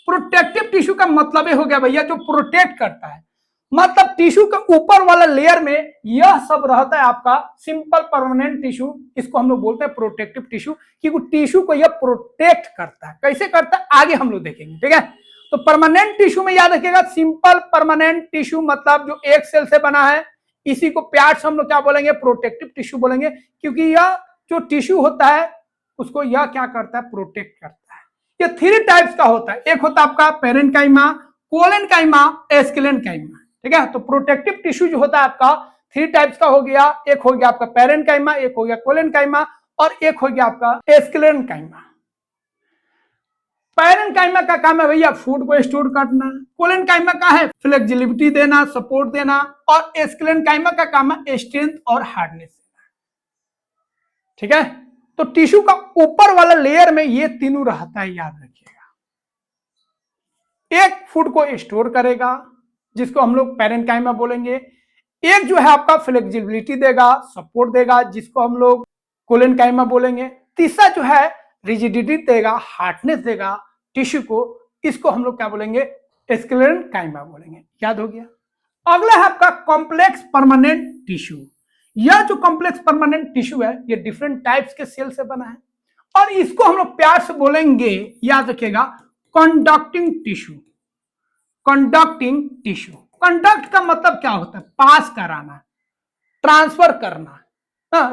प्रोटेक्टिव टिश्यू का मतलब ये हो गया भैया जो प्रोटेक्ट करता है, मतलब टिश्यू के ऊपर वाला लेयर में यह सब रहता है आपका सिंपल परमानेंट टिश्यू, इसको हम लोग बोलते हैं प्रोटेक्टिव टिश्यू, क्योंकि टिश्यू को यह प्रोटेक्ट करता है। कैसे करता है आगे हम लोग देखेंगे, ठीक है। तो परमानेंट टिश्यू में याद रखिएगा सिंपल परमानेंट टिश्यू मतलब जो एक सेल से बना है, इसी को प्यार से हम लोग क्या बोलेंगे, प्रोटेक्टिव टिश्यू बोलेंगे, क्योंकि यह जो टिश्यू होता है उसको यह क्या करता है, प्रोटेक्ट करता है। ये 3 टाइप्स का होता है, एक होता है आपका पेरेन्काइमा, कोलेनकाइमा, एस्केलेनकाइमा, ठीक है। तो प्रोटेक्टिव टिश्यू जो होता है आपका 3 टाइप्स का हो गया, एक हो गया आपका पेरेन्काइमा, एक हो गया कोलेनकाइमा, और एक हो गया आपका एस्केलेनकाइमा। पेरेन्काइमा का काम है भैया फूड को स्टोर करना, कोलेनकाइमा का है फ्लेक्सिबिलिटी देना, सपोर्ट देना, और एस्केलेनकाइमा का काम है स्ट्रेंथ और हार्डनेस देना, ठीक है। तो टिश्यू का ऊपर वाला लेयर में ये तीनों रहता है, याद रखिएगा। एक फूड को स्टोर करेगा जिसको हम लोग पेरेन्काइमा बोलेंगे, एक जो है आपका फ्लेक्सिबिलिटी देगा, सपोर्ट देगा, जिसको हम लोग कोलेनकाइमा बोलेंगे, तीसरा जो है रिजिडिटी देगा, हार्डनेस देगा टिश्यू को, इसको हम लोग क्या बोलेंगे, एस्केलेनकाइमा बोलेंगे, याद हो गया। अगला है आपका कॉम्प्लेक्स परमानेंट टिश्यू। यह जो कॉम्प्लेक्स परमानेंट टिश्यू है ये डिफरेंट टाइप्स के सेल से बना है, और इसको हम लोग प्यार से बोलेंगे, याद रखिएगा, conducting tissue. Conducting tissue, conduct का मतलब क्या होता है, पास कराना, ट्रांसफर करना।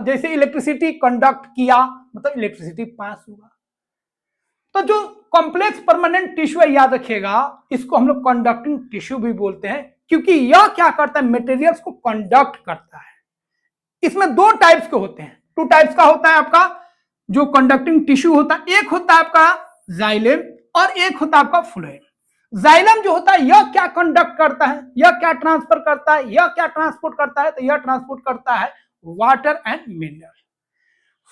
जैसे इलेक्ट्रिसिटी कंडक्ट किया मतलब इलेक्ट्रिसिटी पास हुआ। तो जो कॉम्प्लेक्स परमानेंट टिश्यू है, याद रखिएगा, इसको हम लोग कंडक्टिंग टिश्यू भी बोलते हैं, क्योंकि यह क्या करता है, मटेरियल्स को कंडक्ट करता है। इसमें 2 टाइप्स के होते हैं, 2 टाइप्स का होता है आपका जो कंडक्टिंग टिश्यू होता है, एक होता है आपका जाइलम और एक होता है आपका फ्लोएम। जाइलम जो होता है यह क्या कंडक्ट करता है, यह क्या ट्रांसफर करता है, यह क्या ट्रांसपोर्ट करता है, तो यह ट्रांसपोर्ट करता है वाटर एंड मिनरल।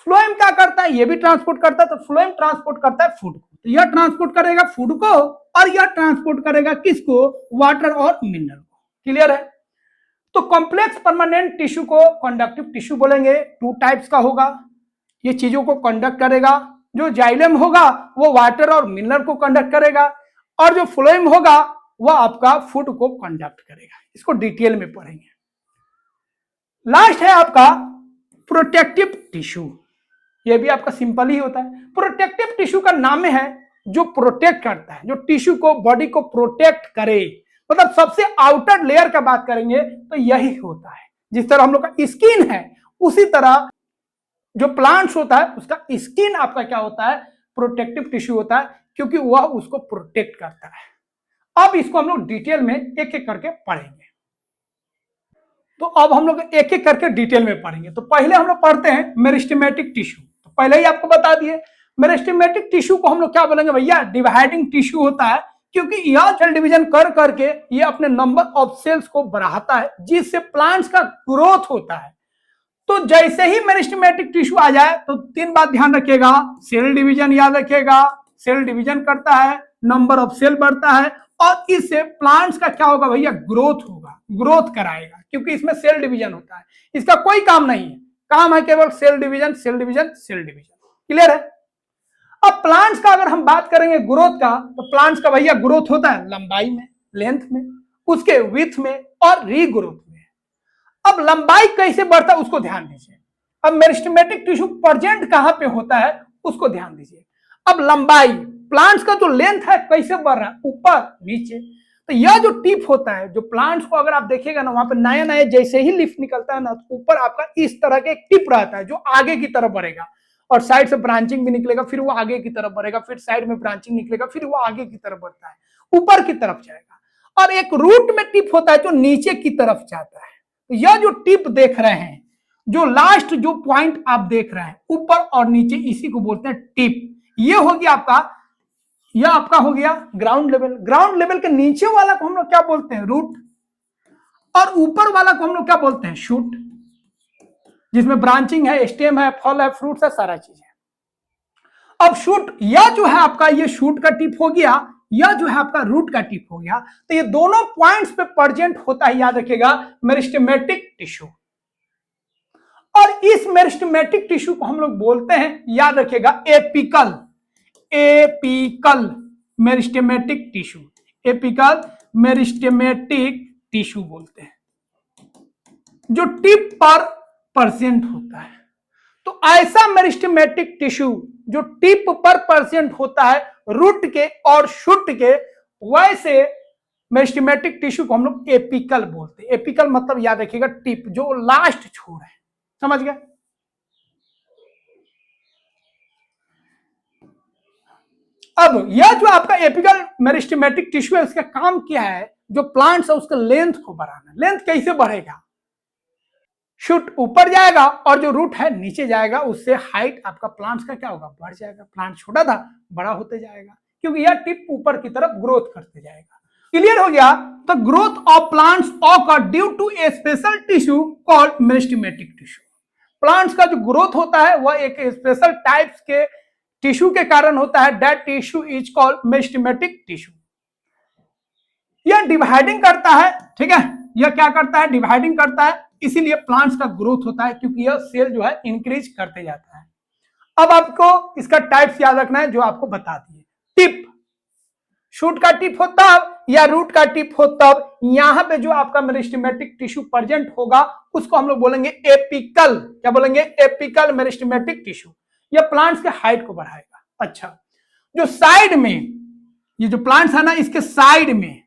फ्लोएम क्या करता है, यह भी ट्रांसपोर्ट करता है, तो फ्लोएम ट्रांसपोर्ट करता है फूड को, तो यह ट्रांसपोर्ट करेगा फूड को और यह ट्रांसपोर्ट करेगा किसको, वाटर और मिनरल को। क्लियर है। तो कॉम्प्लेक्स परमानेंट टिश्यू को कंडक्टिव टिश्यू बोलेंगे। टू टाइप्स का होगा, ये चीजों को कंडक्ट करेगा। जो जाइलम होगा वो वाटर और मिनरल को कंडक्ट करेगा और जो फ्लोएम होगा वह आपका फूड को कंडक्ट करेगा। इसको डिटेल में पढ़ेंगे। लास्ट है आपका प्रोटेक्टिव टिश्यू। ये भी आपका सिंपल ही होता है। प्रोटेक्टिव टिश्यू का नाम है जो प्रोटेक्ट करता है, जो टिश्यू को, बॉडी को प्रोटेक्ट करे, मतलब सबसे आउटर लेयर का बात करेंगे तो यही होता है। जिस तरह हम लोग का स्किन है उसी तरह जो प्लांट्स होता है उसका स्किन आपका क्या होता है, प्रोटेक्टिव टिश्यू होता है, क्योंकि वह उसको प्रोटेक्ट करता है। अब इसको हम लोग डिटेल में एक एक करके पढ़ेंगे। तो अब हम लोग एक एक करके डिटेल में पढ़ेंगे। तो पहले हम लोग पढ़ते हैं मेरिस्टेमेटिक टिश्यू। तो पहले ही आपको बता दिए मेरिस्टेमेटिक टिश्यू को हम लोग क्या बोलेंगे भैया, डिवाइडिंग टिश्यू होता है, क्योंकि यह सेल डिवीजन कर करके ये अपने नंबर ऑफ सेल्स को बढ़ाता है जिससे प्लांट्स का ग्रोथ होता है। तो जैसे ही मेरिस्टेमेटिक टिश्यू आ जाए तो तीन बात ध्यान रखिएगा। सेल डिवीजन याद रखिएगा, सेल डिवीजन करता है, नंबर ऑफ सेल बढ़ता है और इससे प्लांट्स का क्या होगा भैया, ग्रोथ होगा, ग्रोथ कराएगा, क्योंकि इसमें सेल डिवीजन होता है। इसका कोई काम नहीं है, काम है केवल cell division, cell division, cell division. Clear है। अब प्लांट्स का अगर हम बात करेंगे ग्रोथ का, तो प्लांट्स का भैया ग्रोथ होता है लंबाई में, लेंथ में, उसके विड्थ में और रीग्रोथ में। अब लंबाई कैसे बढ़ता है उसको ध्यान दीजिए। अब मेरिस्टेमेटिक टिश्यू प्रेजेंट कहां पे होता है उसको ध्यान दीजिए। अब लंबाई, प्लांट्स का जो लेंथ है कैसे बढ़ रहा है, ऊपर नीचे। तो यह जो टिप होता है, जो प्लांट्स को अगर आप देखिएगा ना, वहां पे नया नया जैसे ही लीफ निकलता है ना, तो ऊपर आपका इस तरह के एक टिप रहता है जो आगे की तरफ बढ़ेगा और साइड से ब्रांचिंग भी निकलेगा, फिर वो आगे की तरफ बढ़ेगा, फिर साइड में ब्रांचिंग निकलेगा, फिर वो आगे की तरफ बढ़ता है, ऊपर की तरफ जाएगा। और एक रूट में टिप होता है जो नीचे की तरफ जाता है। तो यह जो टिप देख रहे हैं, जो लास्ट जो पॉइंट आप देख रहे हैं ऊपर और नीचे, इसी को बोलते हैं टिप। ये हो गया आपका, यह आपका हो गया ग्राउंड लेवल। ग्राउंड लेवल के नीचे वाला को हम लोग क्या बोलते हैं, रूट, और ऊपर वाला को हम लोग क्या बोलते हैं, शूट, जिसमें ब्रांचिंग है, स्टेम है, फल है, फ्रूट्स है, सारा चीज है। अब शूट, यह जो है आपका, ये शूट का टिप हो गया, यह जो है आपका रूट का टिप हो गया। तो ये दोनों पॉइंट्स पे प्रेजेंट होता है, याद रखिएगा, मेरिस्टेमेटिक टिश्यू। और इस मेरिस्टेमेटिक टिश्यू को हम लोग बोलते हैं, याद रखिएगा, apical, apical meristematic tissue, apical meristematic tissue बोलते हैं, जो टिप पर प्रेजेंट होता है। तो ऐसा मेरिस्टेमेटिक टिश्यू जो टिप पर प्रेजेंट होता है, रूट के और शूट के, वैसे मेरिस्टेमेटिक टिश्यू को हम लोग एपिकल बोलते हैं। एपिकल मतलब याद रखिएगा टिप, जो लास्ट छोर है। समझ गए। अब यह जो आपका एपिकल मेरिस्टेमेटिक टिश्यू है, उसका काम क्या है, जो प्लांट्स है उसका लेंथ को बढ़ाना। लेंथ कैसे बढ़ेगा, शूट ऊपर जाएगा और जो रूट है नीचे जाएगा, उससे हाइट आपका प्लांट्स का क्या होगा, बढ़ जाएगा। प्लांट छोटा था, बड़ा होते जाएगा, क्योंकि यह टिप ऊपर की तरफ ग्रोथ करते जाएगा। क्लियर हो गया। तो growth of plants occur due to a special tissue called meristematic tissue. Plants का जो ग्रोथ होता है वह एक स्पेशल टाइप्स के टिश्यू के कारण होता है। That tissue is called meristematic tissue. यह डिवाइडिंग करता है, ठीक है, यह क्या करता है, डिवाइडिंग करता है, इसीलिए प्लांट्स का ग्रोथ होता है, क्योंकि यह सेल जो है इंक्रीज करते जाता है। अब आपको इसका टाइप्स याद रखना है जो आपको बता दिए। टिप, शूट का टिप हो तब या रूट का टिप हो तब, यहां पे जो आपका मेरिस्टेमेटिक टिश्यू प्रेजेंट होगा उसको हम लोग बोलेंगे एपिकल। क्या बोलेंगे, एपिकल मेरिस्टेमेटिक टिश्यू। यह प्लांट्स के हाइट को बढ़ाएगा। अच्छा, जो साइड में, ये जो प्लांट्स है ना, इसके साइड में,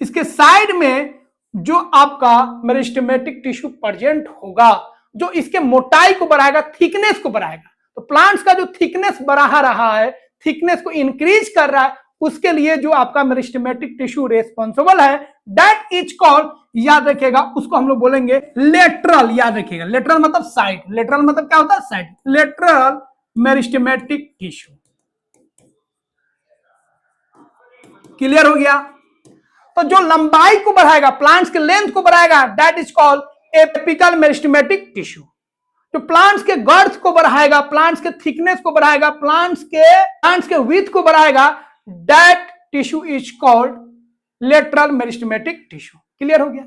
इसके साइड में जो आपका मेरिस्टेमेटिक टिश्यू प्रेजेंट होगा, जो इसके मोटाई को बढ़ाएगा, थिकनेस को बढ़ाएगा। तो प्लांट्स का जो थिकनेस बढ़ा रहा है, थिकनेस को इंक्रीज कर रहा है, उसके लिए जो आपका मेरिस्टेमेटिक टिश्यू रेस्पॉन्सिबल है, दैट इज कॉल्ड, याद रखिएगा, उसको हम लोग बोलेंगे लेटरल। याद रखिएगा, लेटरल मतलब साइड, लेटरल मतलब क्या होता है, side. Lateral meristematic tissue. Clear हो गया? तो जो लंबाई को बढ़ाएगा, प्लांट्स के लेंथ को बढ़ाएगा, that is called apical meristematic tissue. जो प्लांट्स के गर्थ को बढ़ाएगा, प्लांट्स के थिकनेस को बढ़ाएगा, प्लांट्स के विड्थ को बढ़ाएगा, that tissue is called lateral meristematic tissue. Clear हो गया?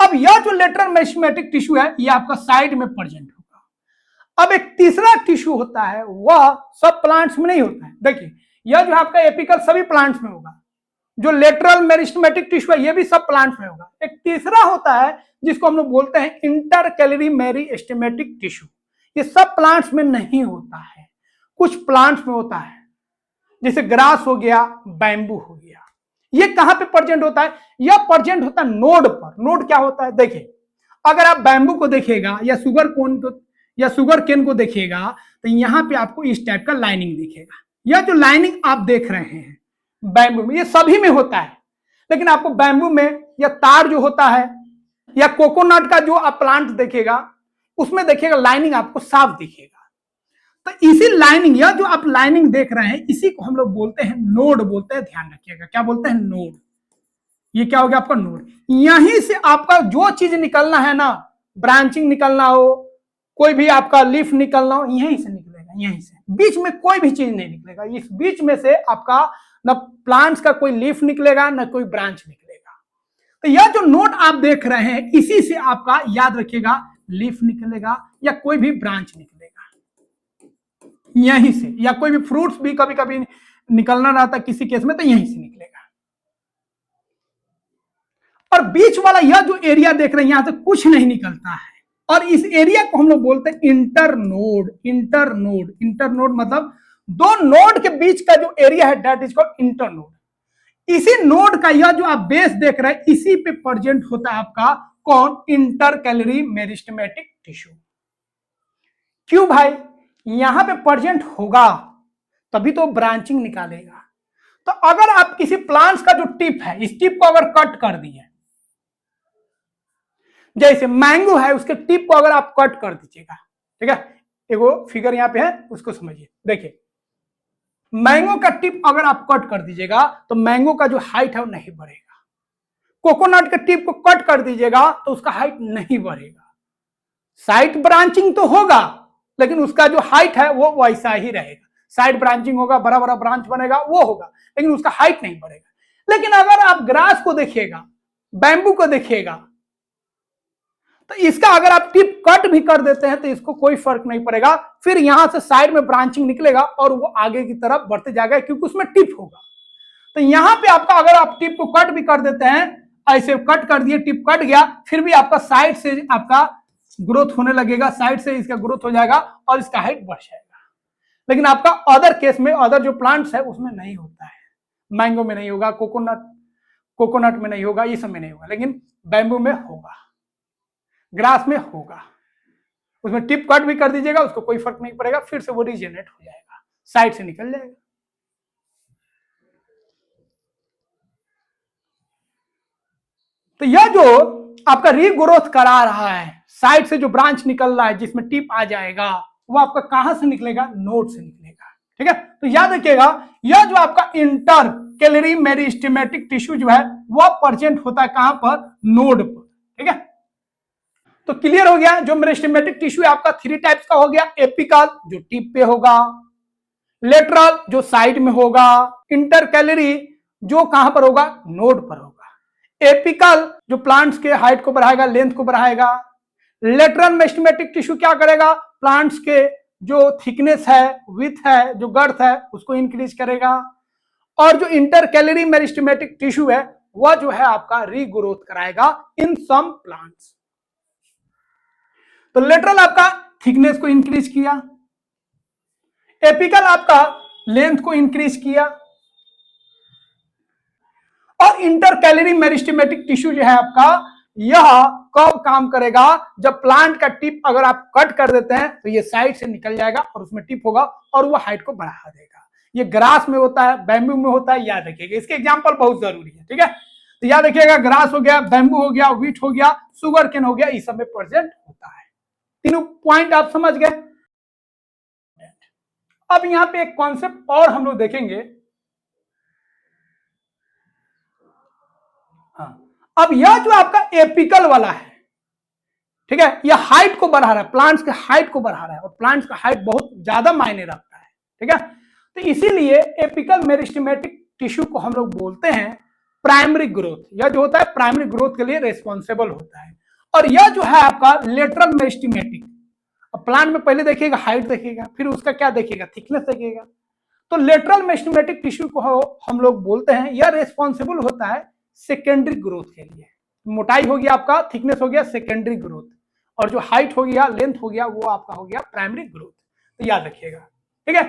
अब यह जो लेटरल मेरिस्टेमेटिक टिश्यू है, यह आपका साइड में प्रेजेंट होगा। अब एक तीसरा टिश्यू होता है, वह सब प्लांट्स में नहीं होता है। देखिए, यह जो आपका एपिकल सभी प्लांट्स में होगा, जो लेटरल मेरिस्टेमेटिक टिश्यू है, यह भी सब प्लांट्स में होगा। एक तीसरा होता है जिसको हम लोग बोलते हैं इंटरकैलरी मेरिस्टेमेटिक टिश्यू। ये सब प्लांट्स में नहीं होता है, कुछ प्लांट्स में होता है, जैसे ग्रास हो गया, बैम्बू हो गया। ये कहां पे प्रेजेंट होता है? यह प्रेजेंट होता है नोड पर। नोड क्या होता है? देखिए, अगर आप बैम्बू को देखिएगा या शुगर केन को देखिएगा, तो यहां पे आपको इस टाइप का लाइनिंग दिखेगा। यह जो लाइनिंग आप देख रहे हैं बैम्बू में, ये सभी में होता है, लेकिन आपको बैम्बू में या तार जो होता है या कोकोनट का जो आप प्लांट देखेगा, उसमें देखिएगा लाइनिंग आपको साफ दिखेगा। तो इसी लाइनिंग, या जो आप लाइनिंग देख रहे हैं, इसी को हम लोग बोलते हैं नोड बोलते हैं। ध्यान रखिएगा, क्या बोलते हैं? नोड। ये क्या हो गया आपका? नोड। यहीं से आपका जो चीज निकलना है ना, ब्रांचिंग निकलना हो, कोई भी आपका लीफ निकलना हो, यहीं से निकलेगा। यहीं से, बीच में कोई भी चीज नहीं निकलेगा। इस बीच में से आपका न प्लांट्स का कोई लीफ निकलेगा, न कोई ब्रांच निकलेगा। तो यह जो नोड आप देख रहे हैं, इसी से आपका, याद रखिएगा, लीफ निकलेगा या कोई भी ब्रांच निकलेगा यहीं से, या कोई भी फ्रूट्स भी कभी कभी निकलना रहता है किसी केस में, तो यहीं से निकलेगा। और बीच वाला यह जो एरिया देख रहे हैं, यहां से कुछ नहीं निकलता है, और इस एरिया को हम लोग बोलते हैं इंटरनोड। इंटरनोड मतलब दो नोड के बीच का जो एरिया है, दैट इज कॉल्ड इंटरनोड। इसी नोड का यह जो आप बेस देख रहे हैं, इसी पे प्रेजेंट होता है आपका कौन? Intercalary meristematic tissue. क्यों भाई? यहां पे प्रेजेंट होगा तभी तो ब्रांचिंग निकालेगा। तो अगर आप किसी प्लांट्स का जो टिप है, इस टिप को अगर कट कर दिए, जैसे मैंगो है, उसके टिप को अगर आप कट कर दीजिएगा, ठीक है, एगो फिगर यहां पे है, उसको समझिए। देखिए, मैंगो का टिप अगर आप कट कर दीजिएगा तो मैंगो का जो हाइट है वो नहीं बढ़ेगा। कोकोनट के टिप को कट कर दीजिएगा तो उसका हाइट नहीं बढ़ेगा। साइड ब्रांचिंग तो होगा, लेकिन उसका जो हाइट है वो वैसा ही रहेगा। साइड ब्रांचिंग होगा, बड़ा बड़ा ब्रांच बनेगा, वो होगा, लेकिन उसका हाइट नहीं बढ़ेगा। लेकिन अगर आप ग्रास को देखिएगा, बैम्बू को देखिएगा, तो इसका अगर आप टिप कट भी कर देते हैं तो इसको कोई फर्क नहीं पड़ेगा। फिर यहां से साइड में ब्रांचिंग निकलेगा और वो आगे की तरफ बढ़ते जाएगा, क्योंकि उसमें टिप होगा। तो यहां पे आपका, अगर आप टिप को कट भी कर देते हैं, ऐसे कट कर दिए, टिप कट गया, फिर भी आपका साइड से आपका ग्रोथ होने लगेगा, साइड से इसका ग्रोथ हो जाएगा और इसका हाइट बढ़ जाएगा। लेकिन आपका अदर केस में, अदर जो प्लांट्स है उसमें नहीं होता है। मैंगो में नहीं होगा, कोकोनट में नहीं होगा, ये सब में नहीं होगा, लेकिन बैम्बू में होगा, ग्रास में होगा। उसमें टिप कट भी कर दीजिएगा, उसको कोई फर्क नहीं पड़ेगा, फिर से वो रीजेनरेट हो जाएगा, साइड से निकल जाएगा। तो यह जो आपका रीग्रोथ करा रहा है, साइड से जो ब्रांच निकल रहा है जिसमें टिप आ जाएगा, वो आपका कहां से निकलेगा? नोड से निकलेगा। ठीक है, तो याद रखिएगा, यह जो आपका इंटरकैलरी मेरिस्टेमेटिक टिश्यू जो है वह प्रेजेंट होता है कहां पर? नोड पर। ठीक है, तो क्लियर हो गया। जो मेरिस्टेमेटिक टिश्यू है आपका 3 टाइप्स का हो गया। एपिकल जो टिप पे होगा, लेटरल जो साइड में होगा, इंटरकैलरी जो कहां पर होगा? नोड पर होगा। एपिकल जो प्लांट्स के हाइट को बढ़ाएगा, लेंथ को बढ़ाएगा। लेटरल मेरिस्टेमेटिक टिश्यू क्या करेगा? प्लांट्स के जो थिकनेस है, विड्थ है, जो गर्थ है, उसको इंक्रीज करेगा। और जो इंटरकैलरी मेरिस्टेमेटिक टिश्यू है वह जो है आपका रीग्रोथ कराएगा इन सम प्लांट्स। तो लेटरल आपका थिकनेस को इंक्रीज किया, एपिकल आपका लेंथ को इंक्रीज किया, और इंटरकैलरी मेरिस्टेमेटिक टिश्यू जो है आपका, यह कब काम करेगा? जब प्लांट का टिप अगर आप कट कर देते हैं तो ये साइड से निकल जाएगा और उसमें टिप होगा और वो हाइट को बढ़ा देगा। ये ग्रास में होता है, बैम्बू में होता है, याद रखिएगा। इसके एग्जांपल बहुत जरूरी है। ठीक है, तो याद रखिएगा, ग्रास हो गया, बैम्बू हो गया, व्हीट हो गया, शुगर केन हो गया, इस सब में प्रेजेंट होता है। तीनों पॉइंट आप समझ गए। अब यहां पे एक कॉन्सेप्ट और हम लोग देखेंगे। हाँ, अब यह जो आपका एपिकल वाला है, ठीक है, यह हाइट को बढ़ा रहा है, प्लांट्स के हाइट को बढ़ा रहा है, और प्लांट्स का हाइट बहुत ज्यादा मायने रखता है, ठीक है। तो इसीलिए एपिकल मेरिस्टेमेटिक टिश्यू को हम लोग बोलते हैं प्राइमरी ग्रोथ। यह जो होता है प्राइमरी ग्रोथ के लिए रेस्पॉन्सिबल होता है। और यह जो है आपका लेटरल मेरिस्टेमेटिक, प्लांट में पहले देखिएगा हाइट देखिएगा, फिर उसका क्या देखिएगा, थिकनेस देखिएगा। तो लेटरल मेरिस्टेमेटिक टिश्यू को हम लोग बोलते हैं, यह रेस्पॉन्सिबल होता है सेकेंडरी ग्रोथ के लिए। मोटाई हो गया आपका, थिकनेस हो गया सेकेंडरी ग्रोथ, और जो हाइट हो गया, लेंथ हो गया, वो आपका हो गया प्राइमरी ग्रोथ। तो याद रखिएगा, ठीक है।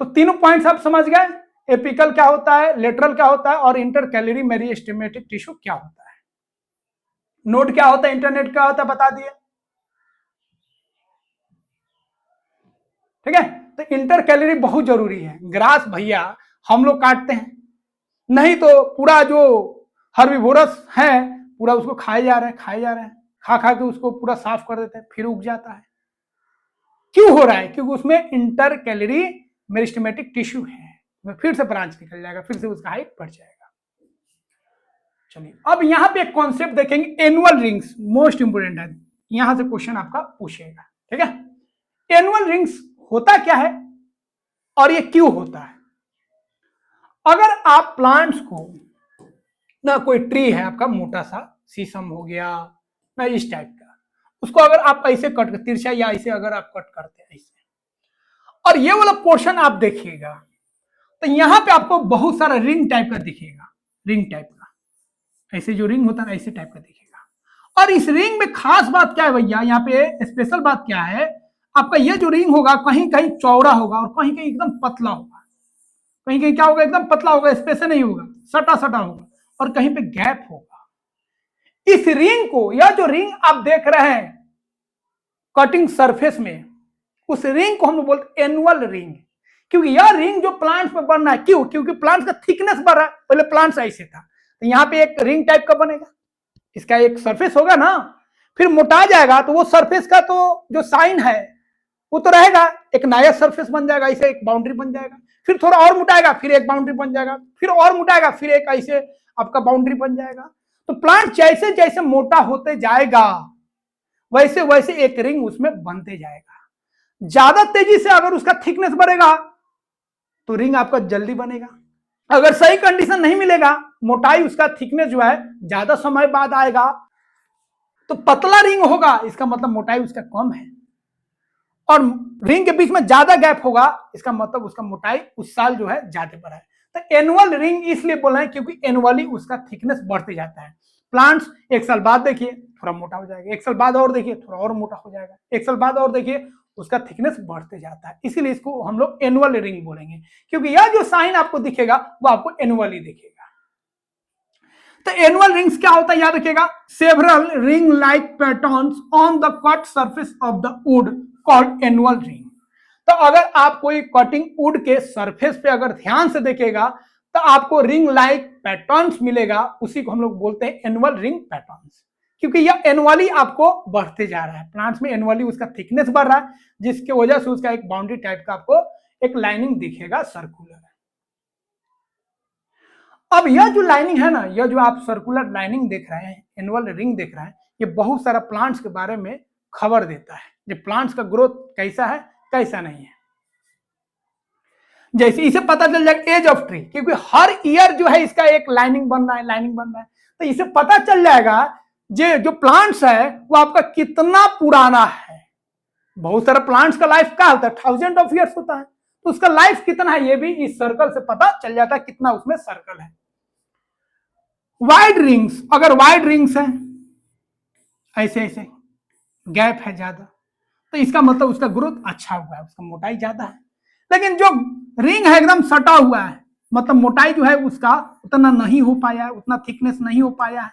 तो तीनों पॉइंट्स आप समझ गए, एपिकल क्या होता है, लेटरल क्या होता है, और इंटरकैलरी मेरिस्टेमेटिक टिश्यू क्या होता है। नोड क्या होता है, इंटरनेट क्या होता है, बता दिए, ठीक है। तो इंटरकैलरी बहुत जरूरी है। ग्रास भैया हम लोग काटते हैं, नहीं तो पूरा जो हर्बिवोरस है पूरा उसको खाए जा रहे हैं, खा खा के उसको पूरा साफ कर देते हैं, फिर उग जाता है। क्यों हो रहा है, क्योंकि उसमें इंटरकैलरी मेरिस्टेमेटिक टिश्यू है, फिर से ब्रांच निकल जाएगा, फिर से उसका हाइट बढ़ जाएगा। चलिए अब यहां पे एक कॉन्सेप्ट देखेंगे, एनुअल रिंग्स, मोस्ट इंपोर्टेंट है, यहां से क्वेश्चन आपका पूछेगा, ठीक है। एनुअल रिंग्स होता क्या है और ये क्यों होता है। अगर आप प्लांट्स को, ना कोई ट्री है आपका मोटा सा, शीशम हो गया ना इस टाइप का, उसको अगर आप ऐसे कट कर तिरछा या ऐसे अगर आप कट करते हैं ऐसे, और ये वाला पोर्शन आप देखिएगा, तो यहां पे आपको बहुत सारा रिंग टाइप का दिखेगा, रिंग टाइप का, ऐसे जो रिंग होता है ऐसे टाइप का दिखेगा। और इस रिंग में खास बात क्या है भैया, यहाँ पे स्पेशल बात क्या है, आपका ये जो रिंग होगा कहीं कहीं चौड़ा होगा और कहीं कहीं एकदम पतला होगा, कहीं कहीं क्या होगा, एकदम पतला होगा, स्पेस नहीं होगा, सटा सटा होगा, और कहीं पे गैप होगा। इस रिंग को, यह जो रिंग आप देख रहे हैं कटिंग सरफेस में, उस रिंग को हम लोग बोलते हैं एनुअल रिंग, क्योंकि यह रिंग जो प्लांट्स में बन रहा है, क्यों, क्योंकि प्लांट्स का थिकनेस बढ़ रहा है। पहले प्लांट्स ऐसे था, तो यहाँ पे एक रिंग टाइप का बनेगा, इसका एक सरफेस होगा ना, फिर मोटा जाएगा तो वो सरफेस का तो जो साइन है वो तो रहेगा, एक नया सरफेस बन जाएगा, ऐसे एक बाउंड्री बन जाएगा, फिर थोड़ा और मुटाएगा, फिर एक बाउंड्री बन जाएगा, फिर और मुटाएगा, फिर एक ऐसे आपका बाउंड्री बन जाएगा। तो प्लांट जैसे जैसे मोटा होते जाएगा वैसे वैसे एक रिंग उसमें बनते जाएगा। ज्यादा तेजी से अगर उसका थिकनेस बढ़ेगा तो रिंग आपका जल्दी बनेगा, अगर सही कंडीशन नहीं मिलेगा, मोटाई उसका थिकनेस जो है ज्यादा समय बाद आएगा, तो पतला रिंग होगा, इसका मतलब मोटाई उसका कम है, और रिंग के बीच में ज्यादा गैप होगा, इसका मतलब उसका मोटाई उस साल जो है ज्यादा बढ़ा है। तो एनुअल रिंग इसलिए बोल रहे हैं क्योंकि एनुअली उसका थिकनेस बढ़ते जाता है। प्लांट्स एक साल बाद देखिए थोड़ा मोटा हो जाएगा, एक साल बाद और देखिए थोड़ा और मोटा हो जाएगा, एक साल बाद और देखिए उसका थिकनेस बढ़ते जाता है, इसीलिए इसको हम लोग एनुअल रिंग बोलेंगे, क्योंकि यह जो साइन आपको दिखेगा वो आपको एनुअली दिखेगा। तो एनुअल रिंग्स क्या होता है, याद रखिएगा, several ring like patterns on the cut surface of the wood called annual ring. तो अगर आप कोई कटिंग वुड के सरफेस पे अगर ध्यान से देखेगा तो आपको रिंग लाइक पैटर्न्स मिलेगा, उसी को हम लोग बोलते हैं एनुअल रिंग पैटर्न्स, क्योंकि यह एनुअली आपको बढ़ते जा रहा है, प्लांट्स में एनुअली उसका थिकनेस बढ़ रहा है, जिसकी वजह से उसका एक बाउंड्री टाइप का आपको एक लाइनिंग दिखेगा सर्कुलर। अब यह जो लाइनिंग है ना, यह जो आप सर्कुलर लाइनिंग देख रहे हैं, एनुअल रिंग देख रहे हैं, ये बहुत सारा प्लांट्स के बारे में खबर देता है, ये प्लांट्स का ग्रोथ कैसा है कैसा नहीं है। जैसे इसे पता चल जाएगा एज ऑफ ट्री, क्योंकि हर ईयर जो है इसका एक लाइनिंग बन रहा है, लाइनिंग बन रहा है, तो इसे पता चल जाएगा जो प्लांट्स है वो आपका कितना पुराना है। बहुत सारा प्लांट्स का लाइफ क्या होता है, 1000 ऑफ ईयर्स होता है, तो उसका लाइफ कितना है ये भी इस सर्कल से पता चल जाता है, कितना उसमें सर्कल है। वाइड रिंग्स, अगर वाइड रिंग्स है ऐसे ऐसे गैप है ज्यादा, तो इसका मतलब उसका ग्रोथ अच्छा हुआ है, उसका मोटाई ज्यादा है। लेकिन जो रिंग है एकदम सटा हुआ है, मतलब मोटाई जो है उसका उतना नहीं हो पाया है, उतना थिकनेस नहीं हो पाया है,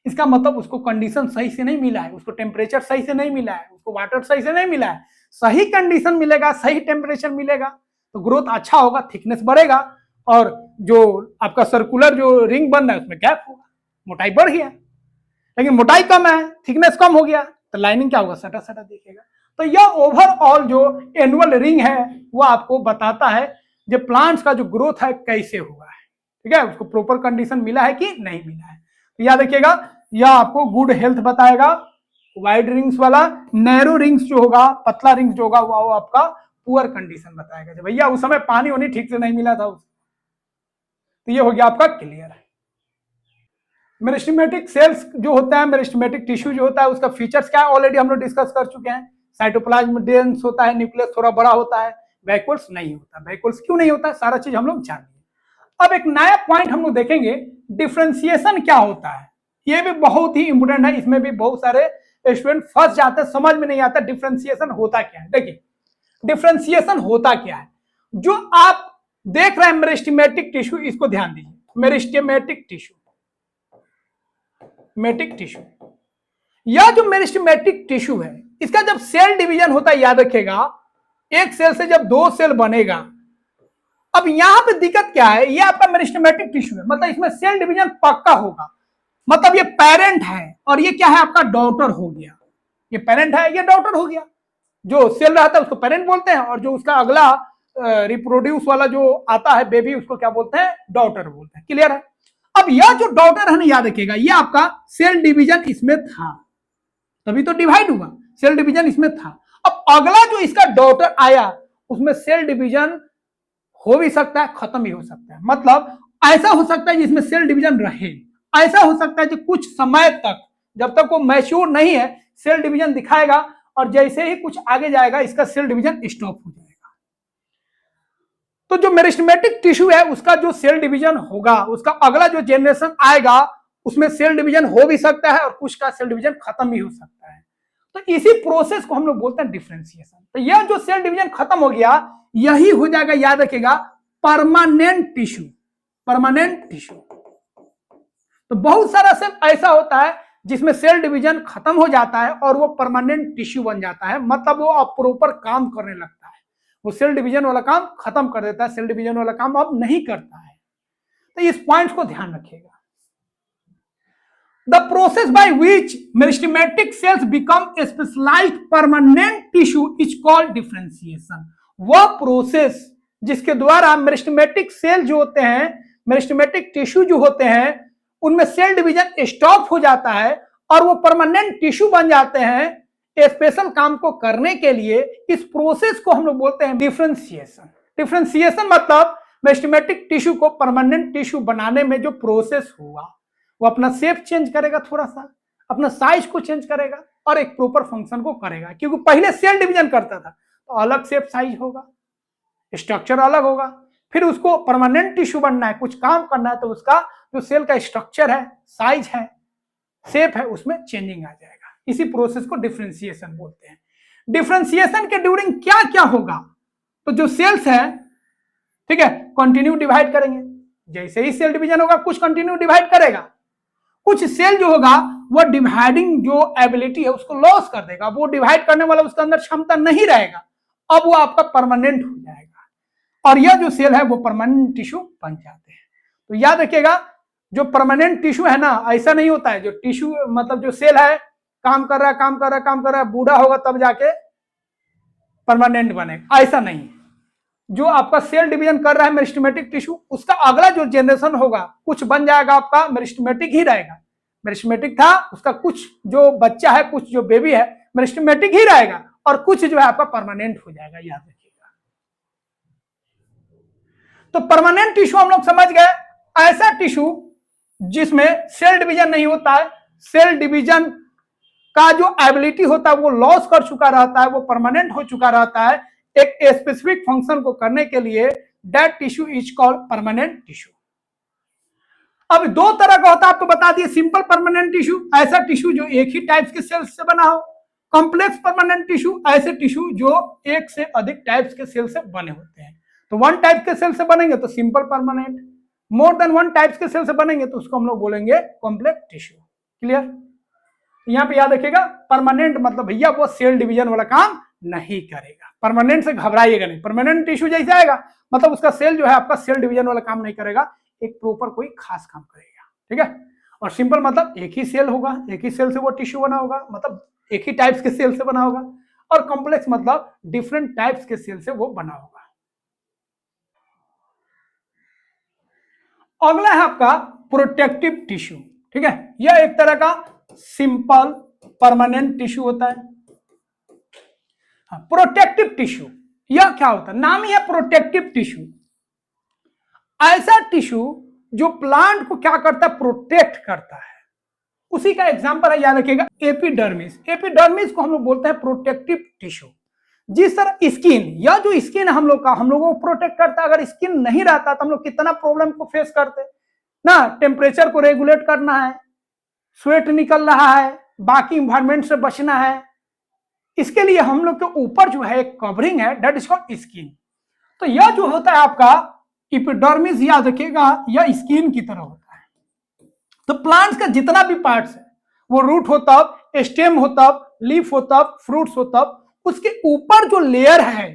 इसका मतलब उसको कंडीशन सही से नहीं मिला है, उसको टेम्परेचर सही से नहीं मिला है, उसको वाटर सही से नहीं मिला है। सही कंडीशन मिलेगा, सही टेम्परेचर मिलेगा तो ग्रोथ अच्छा होगा, थिकनेस बढ़ेगा, और जो आपका सर्कुलर जो रिंग बन रहा है उसमें गैप होगा, मोटाई बढ़ गया। लेकिन मोटाई कम है, थिकनेस कम हो गया, तो लाइनिंग क्या होगा, सटा सटा दिखेगा। तो यह ओवरऑल जो एनुअल रिंग है वो आपको बताता है जो प्लांट्स का जो ग्रोथ है कैसे हुआ है, ठीक है, उसको प्रॉपर कंडीशन मिला है कि नहीं मिला है। तो याद रखिएगा, यह आपको गुड हेल्थ बताएगा, वाइड रिंग्स वाला, नैरो रिंग्स जो होगा, पतला रिंग्स जो होगा वो आपका पुअर कंडीशन बताएगा, जब भैया उस समय पानी वानी ठीक से नहीं मिला था। तो ये हो गया आपका क्लियर है। मेरिस्टेमेटिक सेल्स जो होता है, मेरिस्टेमेटिक टिश्यू जो होता है, उसका फीचर्स क्या है ऑलरेडी हम लोग डिस्कस कर चुके हैं। साइटोप्लाज्म डेंस होता है, न्यूक्लियस थोड़ा बड़ा होता है, वैक्यूल्स नहीं होता। वैक्यूल्स क्यों नहीं होता है, सारा चीज हम लोग जान लिया। अब एक नया पॉइंट हम लोग देखेंगे, डिफ्रेंसिएशन क्या होता है। ये भी बहुत ही इंपोर्टेंट है, इसमें भी बहुत सारे स्टूडेंट फंस जाते हैं, समझ में नहीं आता डिफ्रेंसिएशन होता क्या है। देखिए डिफ्रेंसिएशन होता क्या है, जो आप देख रहे हैं मेरिस्टेमेटिक टिश्यू, इसको ध्यान दीजिए, मेरिस्टेमेटिक टिश्यू, मेटिक टिश्यू, यह जो मेरिस्टेमेटिक टिश्यू है, इसका जब सेल डिवीजन होता है, याद रखिएगा, एक सेल से जब दो सेल बनेगा। अब यहां पे दिक्कत क्या है, ये आपका मेरिस्टेमेटिक टिश्यू है, मतलब इसमें सेल डिवीजन पक्का होगा, मतलब ये पेरेंट है और ये क्या है आपका डॉटर हो गया। ये पेरेंट है, ये डॉटर हो गया। जो सेल रहता है उसको पेरेंट बोलते हैं, और जो उसका अगला रिप्रोड्यूस वाला जो आता है बेबी, उसको क्या बोलते हैं, डॉटर बोलते हैं। क्लियर है। अब यह जो डॉटर है ना, याद रखिएगा, ये आपका सेल डिवीजन इसमें था, तभी तो डिवाइड हुआ, सेल डिवीजन इसमें था। अब अगला जो इसका डॉटर आया, उसमें सेल डिवीजन हो भी सकता है, खत्म भी हो सकता है। मतलब ऐसा हो सकता है जिसमें सेल डिवीजन रहे, ऐसा हो सकता है कि कुछ समय तक, जब तक वो मैच्योर नहीं है, सेल डिवीजन दिखाएगा, और जैसे ही कुछ आगे जाएगा इसका सेल डिवीजन स्टॉप हो जाएगा। तो जो मेरिस्टेमेटिक टिश्यू है, उसका जो सेल डिवीजन होगा, उसका अगला जो जनरेशन आएगा, उसमें सेल डिवीजन हो भी सकता है और कुछ का सेल डिवीजन खत्म भी हो सकता है। तो इसी प्रोसेस को हम लोग बोलते हैं डिफरेंशिएशन। तो यह जो सेल डिवीजन खत्म हो गया, यही हो जाएगा, याद रखिएगा, परमानेंट टिश्यू, परमानेंट टिश्यू। तो बहुत सारा सेल ऐसा होता है जिसमें सेल डिवीजन खत्म हो जाता है और वो परमानेंट टिश्यू बन जाता है, मतलब वो अब प्रॉपर काम करने लगता है, वो सेल डिवीजन वाला काम खत्म कर देता है, सेल डिवीजन वाला काम अब नहीं करता है। तो इस पॉइंट को ध्यान रखिएगा। The process by which meristematic cells become specialised permanent tissue is called differentiation. वह प्रोसेस जिसके द्वारा मेरिस्टेमेटिक सेल जो होते हैं, मेरिस्टेमेटिक टिश्यू जो होते हैं, उनमें सेल डिवीजन स्टॉप हो जाता है और वो परमानेंट टिश्यू बन जाते हैं स्पेशल काम को करने के लिए, इस प्रोसेस को हम लोग बोलते हैं डिफरेंशिएशन। डिफरेंशिएशन मतलब मेरिस्टेमेटिक टिश्यू को परमानेंट टिश्यू बनाने में जो प्रोसेस हुआ, वो अपना शेप चेंज करेगा, थोड़ा सा अपना साइज को चेंज करेगा और एक प्रॉपर फंक्शन को करेगा। क्योंकि पहले सेल डिवीजन करता था तो अलग शेप साइज होगा, स्ट्रक्चर अलग होगा, फिर उसको परमानेंट टिश्यू बनना है, कुछ काम करना है, तो उसका जो सेल का स्ट्रक्चर है, साइज है, शेप है, उसमें चेंजिंग आ जाएगा। इसी प्रोसेस को डिफरेंशिएशन बोलते हैं। डिफरेंशिएशन के ड्यूरिंग क्या क्या होगा, तो जो सेल्स है, ठीक है, कंटिन्यू डिवाइड करेंगे, जैसे ही सेल डिवीजन होगा कुछ कंटिन्यू डिवाइड करेगा, कुछ सेल जो होगा वो डिवाइडिंग जो एबिलिटी है उसको लॉस कर देगा, वो डिवाइड करने वाला उसके अंदर क्षमता नहीं रहेगा, अब वो आपका परमानेंट हो जाएगा, और यह जो सेल है वो परमानेंट टिश्यू बन जाते हैं। तो याद रखिएगा, जो परमानेंट टिश्यू है ना, ऐसा नहीं होता है जो टिश्यू मतलब जो सेल है काम कर रहा है, काम कर रहा है, काम कर रहा है, बूढ़ा होगा तब जाके परमानेंट बनेगा, ऐसा नहीं। जो आपका सेल डिवीजन कर रहा है मेरिस्टेमेटिक टिश्यू, उसका अगला जो जनरेशन होगा कुछ बन जाएगा आपका मेरिस्टेमेटिक ही रहेगा। मेरिस्टेमेटिक था, उसका कुछ जो बच्चा है, कुछ जो बेबी है, मेरिस्टेमेटिक ही रहेगा, और कुछ जो है आपका परमानेंट हो जाएगा, याद रखिएगा। तो परमानेंट टिश्यू हम लोग समझ गए, ऐसा टिश्यू जिसमें सेल डिवीजन नहीं होता है, सेल डिवीजन का जो एबिलिटी होता है वो लॉस कर चुका रहता है, वो परमानेंट हो चुका रहता है एक स्पेसिफिक फंक्शन को करने के लिए, that tissue is called permanent tissue. अब दो तरह का होता है, आपको बता दिए, सिंपल परमानेंट टिश्यू, ऐसा टिश्यू जो एक ही टाइप्स के सेल्स से बना हो, कॉम्प्लेक्स परमानेंट टिश्यू, ऐसे टिश्यू जो एक से अधिक टाइप्स के सेल से बने होते हैं। तो वन टाइप के सेल से बनेंगे तो simple permanent, more than one types के सेल से बनेंगे तो उसको हम लोग बोलेंगे कॉम्प्लेक्स टिश्यू। क्लियर। यहां पे याद रखिएगा, परमानेंट मतलब भैया वो सेल डिवीजन वाला काम नहीं करेगा, परमानेंट से घबराइएगा नहीं। परमानेंट टिश्यू जैसे आएगा मतलब उसका सेल जो है आपका सेल डिवीजन वाला काम नहीं करेगा, एक प्रॉपर कोई खास काम करेगा, ठीक है। और सिंपल मतलब एक ही सेल होगा, एक ही सेल से वो टिश्यू बना होगा, मतलब एक ही टाइप्स के सेल से बना होगा, और कॉम्प्लेक्स मतलब डिफरेंट टाइप्स के सेल से वो बना होगा। अगला है आपका प्रोटेक्टिव टिश्यू। ठीक है, यह एक तरह का सिंपल परमानेंट टिश्यू होता है। प्रोटेक्टिव टिश्यू यह क्या होता है, नाम ही है प्रोटेक्टिव टिश्यू। ऐसा टिश्यू जो प्लांट को क्या करता है, प्रोटेक्ट करता है। उसी का एग्जांपल है, याद रखिएगा, एपिडर्मिस। एपिडर्मिस को हम लोग बोलते हैं प्रोटेक्टिव टिश्यू। जिस तरह स्किन, यह जो स्किन हम लोग का, हम लोगों को प्रोटेक्ट करता है। अगर स्किन नहीं रहता तो हम लोग कितना प्रॉब्लम को फेस करते ना। टेम्परेचर को रेगुलेट करना है, स्वेट निकल रहा है, बाकी इन्वायरमेंट से बचना है, इसके लिए हम लोग के ऊपर जो है एक कवरिंग है, दैट इज कॉल्ड स्किन। तो यह जो होता है आपका एपिडर्मिस, याद रखिएगा, यह स्किन की तरह होता है। तो प्लांट्स का जितना भी पार्ट्स है, वो रूट हो तब, स्टेम हो तब, लीफ हो तब, फ्रूट्स हो तब, उसके ऊपर जो लेयर है,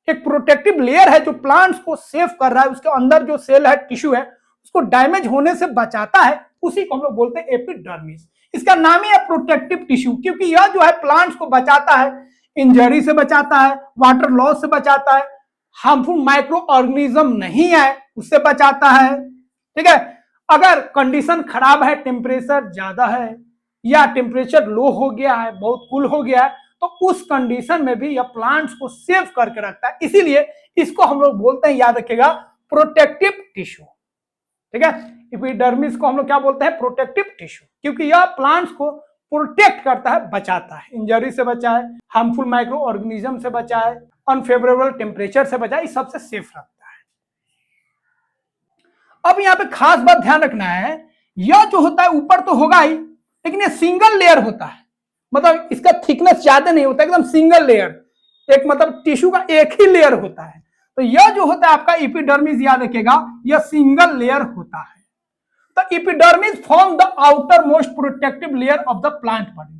एक प्रोटेक्टिव लेयर है जो प्लांट्स को सेव कर रहा है, उसके अंदर जो सेल है, टिश्यू है, उसको डैमेज होने से बचाता है, उसी को हम लोग बोलते हैं एपिडर्मिस। इसका नाम ही है प्रोटेक्टिव टिश्यू, क्योंकि यह जो है प्लांट्स को बचाता है, इंजरी से बचाता है, वाटर लॉस से बचाता है, हार्मफुल माइक्रो ऑर्गेनिज्म नहीं है उससे बचाता है। ठीक है, अगर कंडीशन खराब है, टेम्परेचर ज्यादा है या टेम्परेचर लो हो गया है, बहुत कूल हो गया है, तो उस कंडीशन में भी यह प्लांट्स को सेव करके रखता है। इसीलिए इसको हम लोग बोलते हैं, याद रखिएगा, प्रोटेक्टिव टिश्यू। ठीक है, एपिडर्मिस को हम लोग क्या बोलते हैं, प्रोटेक्टिव टिश्यू, क्योंकि यह प्लांट्स को प्रोटेक्ट करता है, बचाता है, इंजरी से बचाए, हार्मफुल माइक्रो ऑर्गेनिज्म से बचाए, अनफेवरेबल टेम्परेचर से बचाए, इस सबसे सेफ रखता है। अब यहाँ पे खास बात ध्यान रखना है, यह जो होता है ऊपर तो होगा ही, लेकिन ये सिंगल लेयर होता है, मतलब इसका थिकनेस ज्यादा नहीं होता, एकदम सिंगल लेयर, एक मतलब टिश्यू का एक ही लेयर होता है। तो यह जो होता है आपका एपिडर्मिस, याद रखिएगा, यह सिंगल लेयर होता है। तो epidermis form the outer most protective layer of the plant body.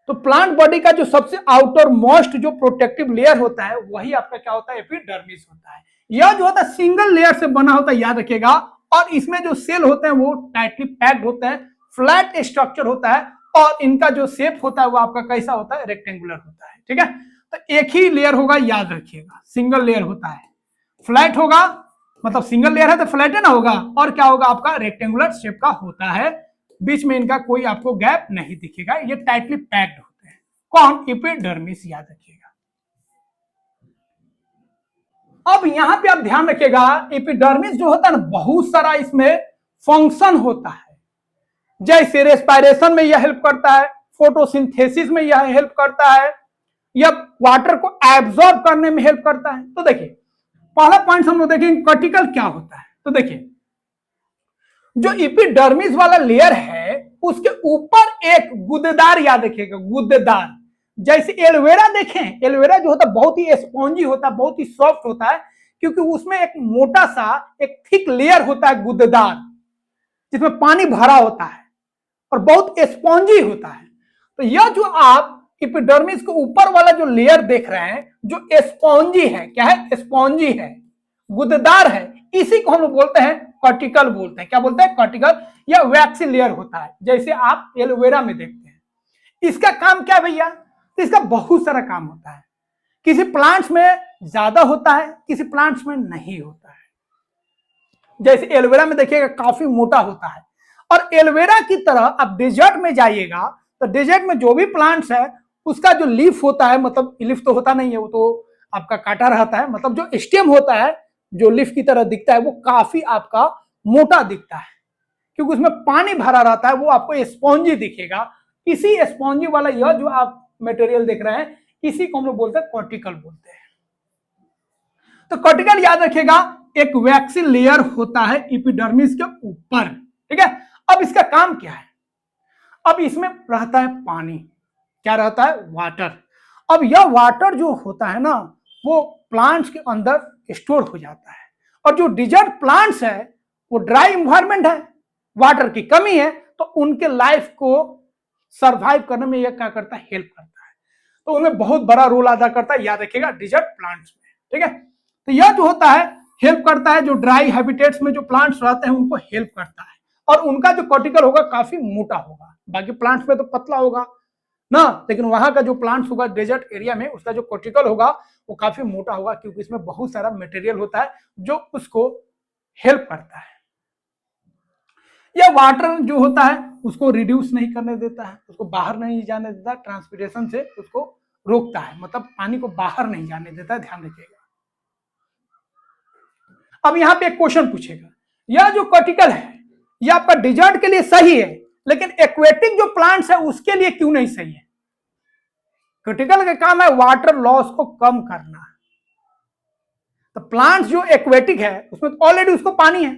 तो प्लांट बॉडी का जो सबसे आउटर मोस्ट जो प्रोटेक्टिव लेयर होता है, वही आपका क्या होता है, एपिडर्मिस होता है। यह जो होता है सिंगल लेयर से बना होता है, याद रखिएगा, और इसमें जो सेल होते हैं वो टाइटली पैक्ड होते हैं, फ्लैट स्ट्रक्चर होता है, और इनका जो शेप होता है वो आपका कैसा होता है, रेक्टेंगुलर होता है। ठीक है, तो एक ही लेयर होगा, याद रखिएगा, सिंगल लेयर होता है। फ्लैट होगा मतलब सिंगल लेयर है तो फ्लैट है ना होगा, और क्या होगा आपका, रेक्टेंगुलर शेप का होता है, बीच में इनका कोई आपको गैप नहीं दिखेगा, ये टाइटली पैक्ड होते हैं। कौन, एपिडर्मिस, याद रखिएगा। अब यहां पे आप ध्यान रखिएगा, एपिडर्मिस जो होता है ना, बहुत सारा इसमें फंक्शन होता है। जैसे रेस्पिरेशन में यह हेल्प करता है, फोटोसिंथेसिस में यह हेल्प करता है, यह वाटर को एब्जॉर्ब करने में हेल्प करता है। तो देखिए, पहला पॉइंट हम लोग देखेंगे कॉर्टिकल क्या होता है। तो देखिए, जो एपिडर्मिस वाला लेयर है उसके ऊपर एक गुदेदार, याद रखिएगा, गुदेदार, जैसे एलोवेरा देखें, एलोवेरा जो होता है बहुत ही स्पॉन्जी होता है, बहुत ही सॉफ्ट होता है, क्योंकि उसमें एक मोटा सा एक थिक लेयर होता है गुदेदार, जिसमें पानी भरा होता है और बहुत स्पॉन्जी होता है। तो यह जो आप एपिडर्मिस के ऊपर वाला जो लेयर देख रहे हैं, जो स्पॉन्जी है, क्या है, स्पॉन्जी है, गुदेदार है, इसी को हम लोग बोलते हैं कॉर्टिकल बोलते हैं। क्या बोलते हैं, कॉर्टिकल, या वैक्सी लेयर होता है, जैसे आप एलोवेरा में देखते हैं। इसका काम क्या भैया, तो इसका बहुत सारा काम होता है। किसी प्लांट्स में ज्यादा होता है, किसी प्लांट्स में नहीं होता है। जैसे एलोवेरा में देखिएगा काफी मोटा होता है, और एलोवेरा की तरह आप डेजर्ट में जाइएगा तो डेजर्ट में जो भी प्लांट्स है उसका जो लीफ होता है, मतलब लीफ तो होता नहीं है, वो तो आपका काटा रहता है, मतलब जो स्टेम होता है जो लीफ की तरह दिखता है वो काफी आपका मोटा दिखता है, क्योंकि उसमें पानी भरा रहता है, वो आपको स्पॉन्जी दिखेगा। इसी स्पॉन्जी वाला यह जो आप मटेरियल देख रहे हैं, इसी को हम लोग बोलते हैं कॉर्टिकल बोलते हैं। तो कॉर्टिकल, याद रखिएगा, एक वैक्सी लेयर होता है एपिडर्मिस के ऊपर। ठीक है, अब इसका काम क्या है, अब इसमें रहता है पानी, क्या रहता है, वाटर। अब यह वाटर जो होता है ना, वो प्लांट्स के अंदर स्टोर हो जाता है, और जो डिजर्ट प्लांट्स है वो ड्राई इन्वायरमेंट है, वाटर की कमी है, तो उनके लाइफ को सरवाइव करने में यह क्या करता है, हेल्प करता है। तो उनमें बहुत बड़ा रोल अदा करता है, याद रखिएगा, डिजर्ट प्लांट्स में। ठीक है, तो यह जो होता है हेल्प करता है, जो ड्राई हैबिटेट्स में जो प्लांट्स रहते हैं उनको हेल्प करता है, और उनका जो कॉर्टिकल होगा काफी मोटा होगा, बाकी प्लांट्स में तो पतला होगा, ना, लेकिन वहां का जो प्लांट्स होगा डेजर्ट एरिया में, उसका जो कॉर्टिकल होगा वो काफी मोटा होगा, क्योंकि इसमें बहुत सारा मटेरियल होता है जो उसको हेल्प करता है। या वाटर जो होता है उसको रिड्यूस नहीं करने देता है, उसको बाहर नहीं जाने देता, ट्रांसपिरेशन से उसको रोकता है, मतलब पानी को बाहर नहीं जाने देता, ध्यान रखिएगा। अब यहाँ पे एक क्वेश्चन पूछेगा, यह जो कॉर्टिकल है यह आपका डिजर्ट के लिए सही है, लेकिन एक्वेटिक जो प्लांट्स है उसके लिए क्यों नहीं सही है? कॉर्टिकल का काम है वाटर लॉस को कम करना। तो प्लांट्स जो एक्वेटिक है उसमें तो ऑलरेडी उसको पानी है,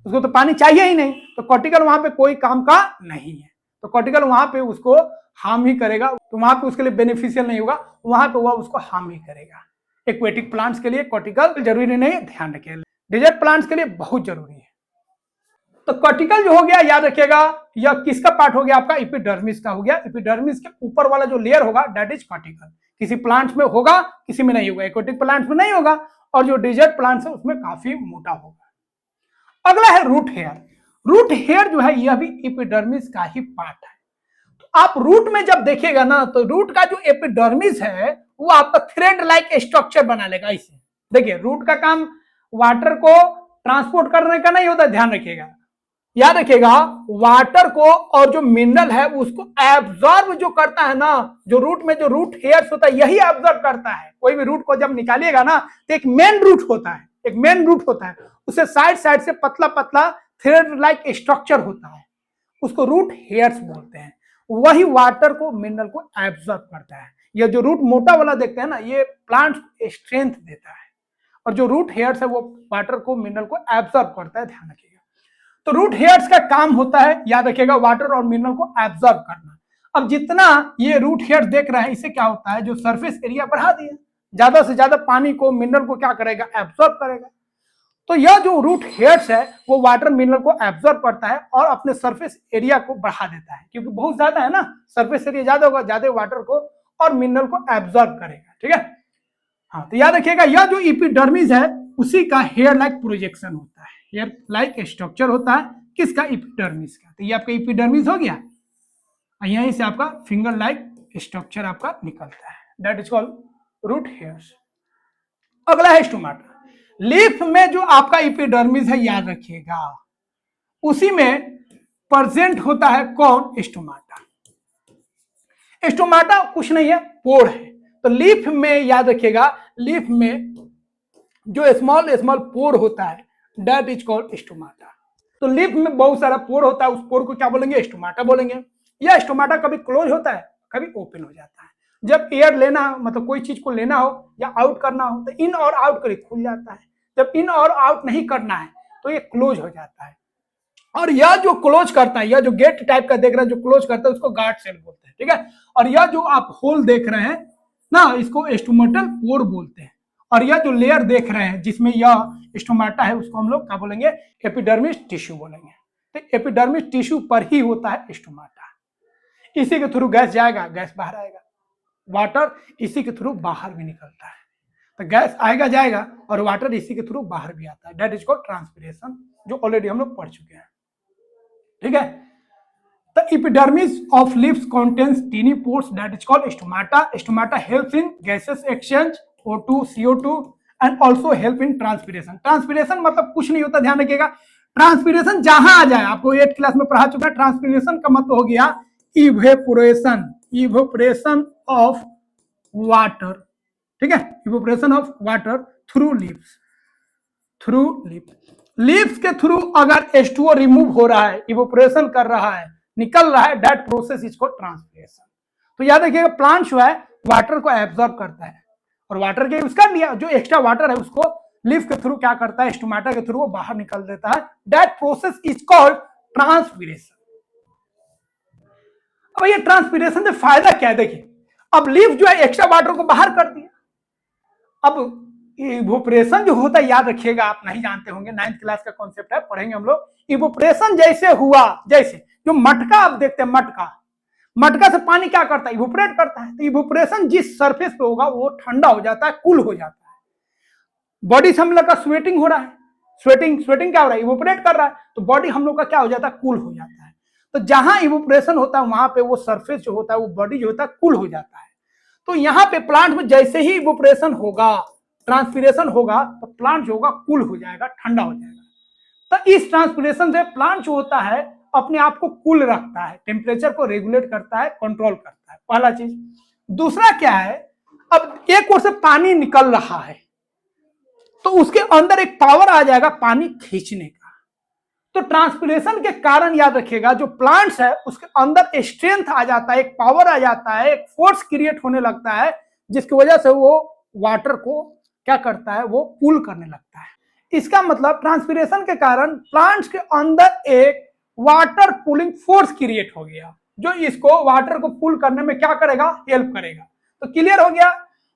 उसको तो पानी चाहिए ही नहीं, तो कॉर्टिकल वहां पे कोई काम का नहीं है, तो कॉर्टिकल वहां पे उसको हार्म ही करेगा, तो वहां पे उसके लिए बेनिफिशियल नहीं होगा, वहां पे वह उसको हार्म ही करेगा। एक्वेटिक प्लांट्स के लिए कॉर्टिकल जरूरी नहीं है, ध्यान रखिए। डेजर्ट प्लांट्स के लिए बहुत जरूरी है। तो कॉर्टिकल जो हो गया याद रखिएगा, यह किसका पार्ट हो गया? आपका एपिडर्मिस का हो गया। एपिडर्मिस के ऊपर वाला जो लेयर होगा दैट इज कॉर्टिकल। किसी प्लांट्स में होगा, किसी में नहीं होगा, एक्वेटिक प्लांट्स में नहीं होगा, और जो डेजर्ट प्लांट्स है उसमें काफी मोटा होगा। अगला है रूट हेयर। रूट हेयर जो है यह भी एपिडर्मिस का ही पार्ट है। तो आप रूट में जब देखिएगा ना, तो रूट का जो एपिडर्मिस है वो आपका थ्रेड लाइक स्ट्रक्चर बना लेगा। इसे देखिए, रूट का काम वाटर को ट्रांसपोर्ट करने का नहीं होता, ध्यान रखिएगा, याद रखिएगा। वाटर को और जो मिनरल है उसको एब्जॉर्ब जो करता है ना, जो रूट में जो रूट हेयर्स होता है यही एब्जॉर्ब करता है। कोई भी रूट को जब निकालिएगा ना तो एक मेन रूट होता है, एक मेन रूट होता है, उसे साइड साइड से पतला पतला थ्रेड लाइक स्ट्रक्चर होता है, उसको रूट हेयर्स बोलते हैं। वही वाटर को मिनरल को एब्जॉर्ब करता है। ये जो रूट मोटा वाला देखते हैं ना, ये प्लांट स्ट्रेंथ देता है, और जो रूट हेयर्स है वो वाटर को मिनरल को एब्जॉर्ब करता है, ध्यान रखिएगा। तो रूट हेयर्स का काम होता है, याद रखिएगा, वाटर और मिनरल को एब्जॉर्ब करना। अब जितना ये रूट हेयर्स देख रहे हैं, इससे क्या होता है, जो सरफेस एरिया बढ़ा दिया, ज्यादा से ज्यादा पानी को मिनरल को क्या करेगा, एब्जॉर्ब करेगा। तो यह जो रूट हेयर्स है वो वाटर मिनरल को एब्जॉर्ब करता है और अपने सरफेस एरिया को बढ़ा देता है, क्योंकि बहुत ज्यादा है ना, सरफेस एरिया ज्यादा होगा, ज्यादा वाटर को और मिनरल को एब्जॉर्ब करेगा, ठीक है। हाँ, तो याद रखिएगा, यह जो एपिडर्मिस है उसी का हेयर लाइक प्रोजेक्शन होता है, हेयर लाइक स्ट्रक्चर होता है, किसका, एपिडर्मिस का। तो ये आपका एपिडर्मिस हो गया, यहीं से आपका फिंगर लाइक स्ट्रक्चर आपका निकलता है, that is called root hairs. अगला है स्टोमाटा। लीफ में जो आपका एपिडर्मिस है, याद रखिएगा, उसी में प्रेजेंट होता है कौन, स्टोमाटा। स्टोमाटा कुछ नहीं है, पोर है। तो लीफ में याद रखिएगा, लीफ में जो स्मॉल स्मॉल पोर होता है दैट इज कॉल्ड स्टोमाटा। तो लीफ में बहुत सारा पोर होता है, उस पोर को क्या बोलेंगे, स्टोमाटा बोलेंगे। यह स्टोमाटा कभी क्लोज होता है, कभी ओपन हो जाता है। जब एयर लेना, मतलब कोई चीज को लेना हो या आउट करना हो, तो इन और आउट कर खुल जाता है। जब इन और आउट नहीं करना है तो ये क्लोज हो जाता है। और यह जो क्लोज करता है, यह जो गेट टाइप का देख रहे हैं जो क्लोज करता है, उसको गार्ड सेल बोलते हैं, ठीक है। और यह जो आप होल देख रहे हैं ना, इसको स्टोमेटल पोर बोलते हैं। और यह जो लेयर देख रहे हैं जिसमें यह स्टोमाटा है, उसको हम लोग क्या बोलेंगे, एपिडर्मिस टिश्यू बोलेंगे। तो एपिडर्मिस टिश्यू पर ही होता है स्टोमाटा। इसी के थ्रू गैस जाएगा, गैस बाहर आएगा, वाटर इसी के थ्रू बाहर भी निकलता है। तो गैस आएगा जाएगा और वाटर इसी के थ्रू बाहर भी आता है, दैट इज कॉल्ड ट्रांसपिरेशन, जो ऑलरेडी हम लोग पढ़ चुके हैं, ठीक है। The epidermis of leaves contains tiny pores that is called stomata. Stomata helps in gaseous exchange, O2, CO2, and also help in transpiration. Transpiration मतलब कुछ नहीं होता, ध्यान रखिएगा। ट्रांसपिरेशन जहां आ जाए, आपको 8th क्लास में पढ़ा चुका है। ट्रांसपिरेशन का मतलब हो गया इवेपोरेशन, इवेपोरेशन ऑफ वाटर, ठीक है, evaporation of water through leaves, through leaves के थ्रू अगर H2O रिमूव हो रहा है, इवेपोरेशन कर रहा है, निकल रहा है, that process is called transpiration. तो याद रखिएगा, प्लांट जो है वाटर को एब्जॉर्ब करता है, और वाटर के उसका लिया जो एक्स्ट्रा वाटर है उसको लीफ के थ्रू क्या करता है, स्टोमाटा के थ्रू वो बाहर निकल देता है, that process is called transpiration. अब ये ट्रांसपिरेशन से फायदा क्या है, देखिए, अब लीफ जो है एक्स्ट्रा वाटर को बाहर कर दिया। अब इवोपरेशन जो होता है, याद रखिएगा, आप नहीं जानते होंगे, 9th क्लास का कॉन्सेप्ट है, पढ़ेंगे हम लोग। इवोपरेशन जैसे हुआ, जैसे जो मटका आप देखते हैं, मटका से पानी क्या करता है, इवोपरेट करता है। तो इवोपरेशन जिस सरफेस पे होगा वो ठंडा हो जाता है, कूल हो जाता है। बॉडी से हम लोग का स्वेटिंग हो रहा है, स्वेटिंग क्या हो रहा है, इवोपरेट कर रहा है, तो बॉडी हम लोग का क्या हो जाता है, कूल हो जाता है। तो जहां इवोपरेशन होता है वहां पे वो सरफेस जो होता है, वो बॉडी जो होता है कूल हो जाता है। तो यहाँ पे प्लांट में जैसे ही इवोपरेशन होगा, ट्रांसपीरेशन होगा, तो प्लांट जो होगा कूल हो जाएगा, ठंडा हो जाएगा। तो इस ट्रांसपीरेशन से प्लांट जो होता है अपने आप को कूल रखता है, टेम्परेचर को रेगुलेट करता है, कंट्रोल करता है, पहला चीज। दूसरा क्या है, अब एक ओर से पानी निकल रहा है तो उसके अंदर एक पावर आ जाएगा पानी खींचने का। तो ट्रांसपीरेशन के कारण याद रखिएगा, जो प्लांट्स है उसके अंदर स्ट्रेंथ आ जाता है, एक पावर आ जाता है, एक फोर्स क्रिएट होने लगता है, जिसकी वजह से वो वाटर को क्या करता है, वो पुल करने लगता है। इसका मतलब ट्रांसपीरेशन के कारण प्लांट्स के अंदर एक वाटर पुलिंग फोर्स क्रिएट हो गया, जो इसको वाटर को पुल करने में क्या करेगा, हेल्प करेगा। तो क्लियर हो गया,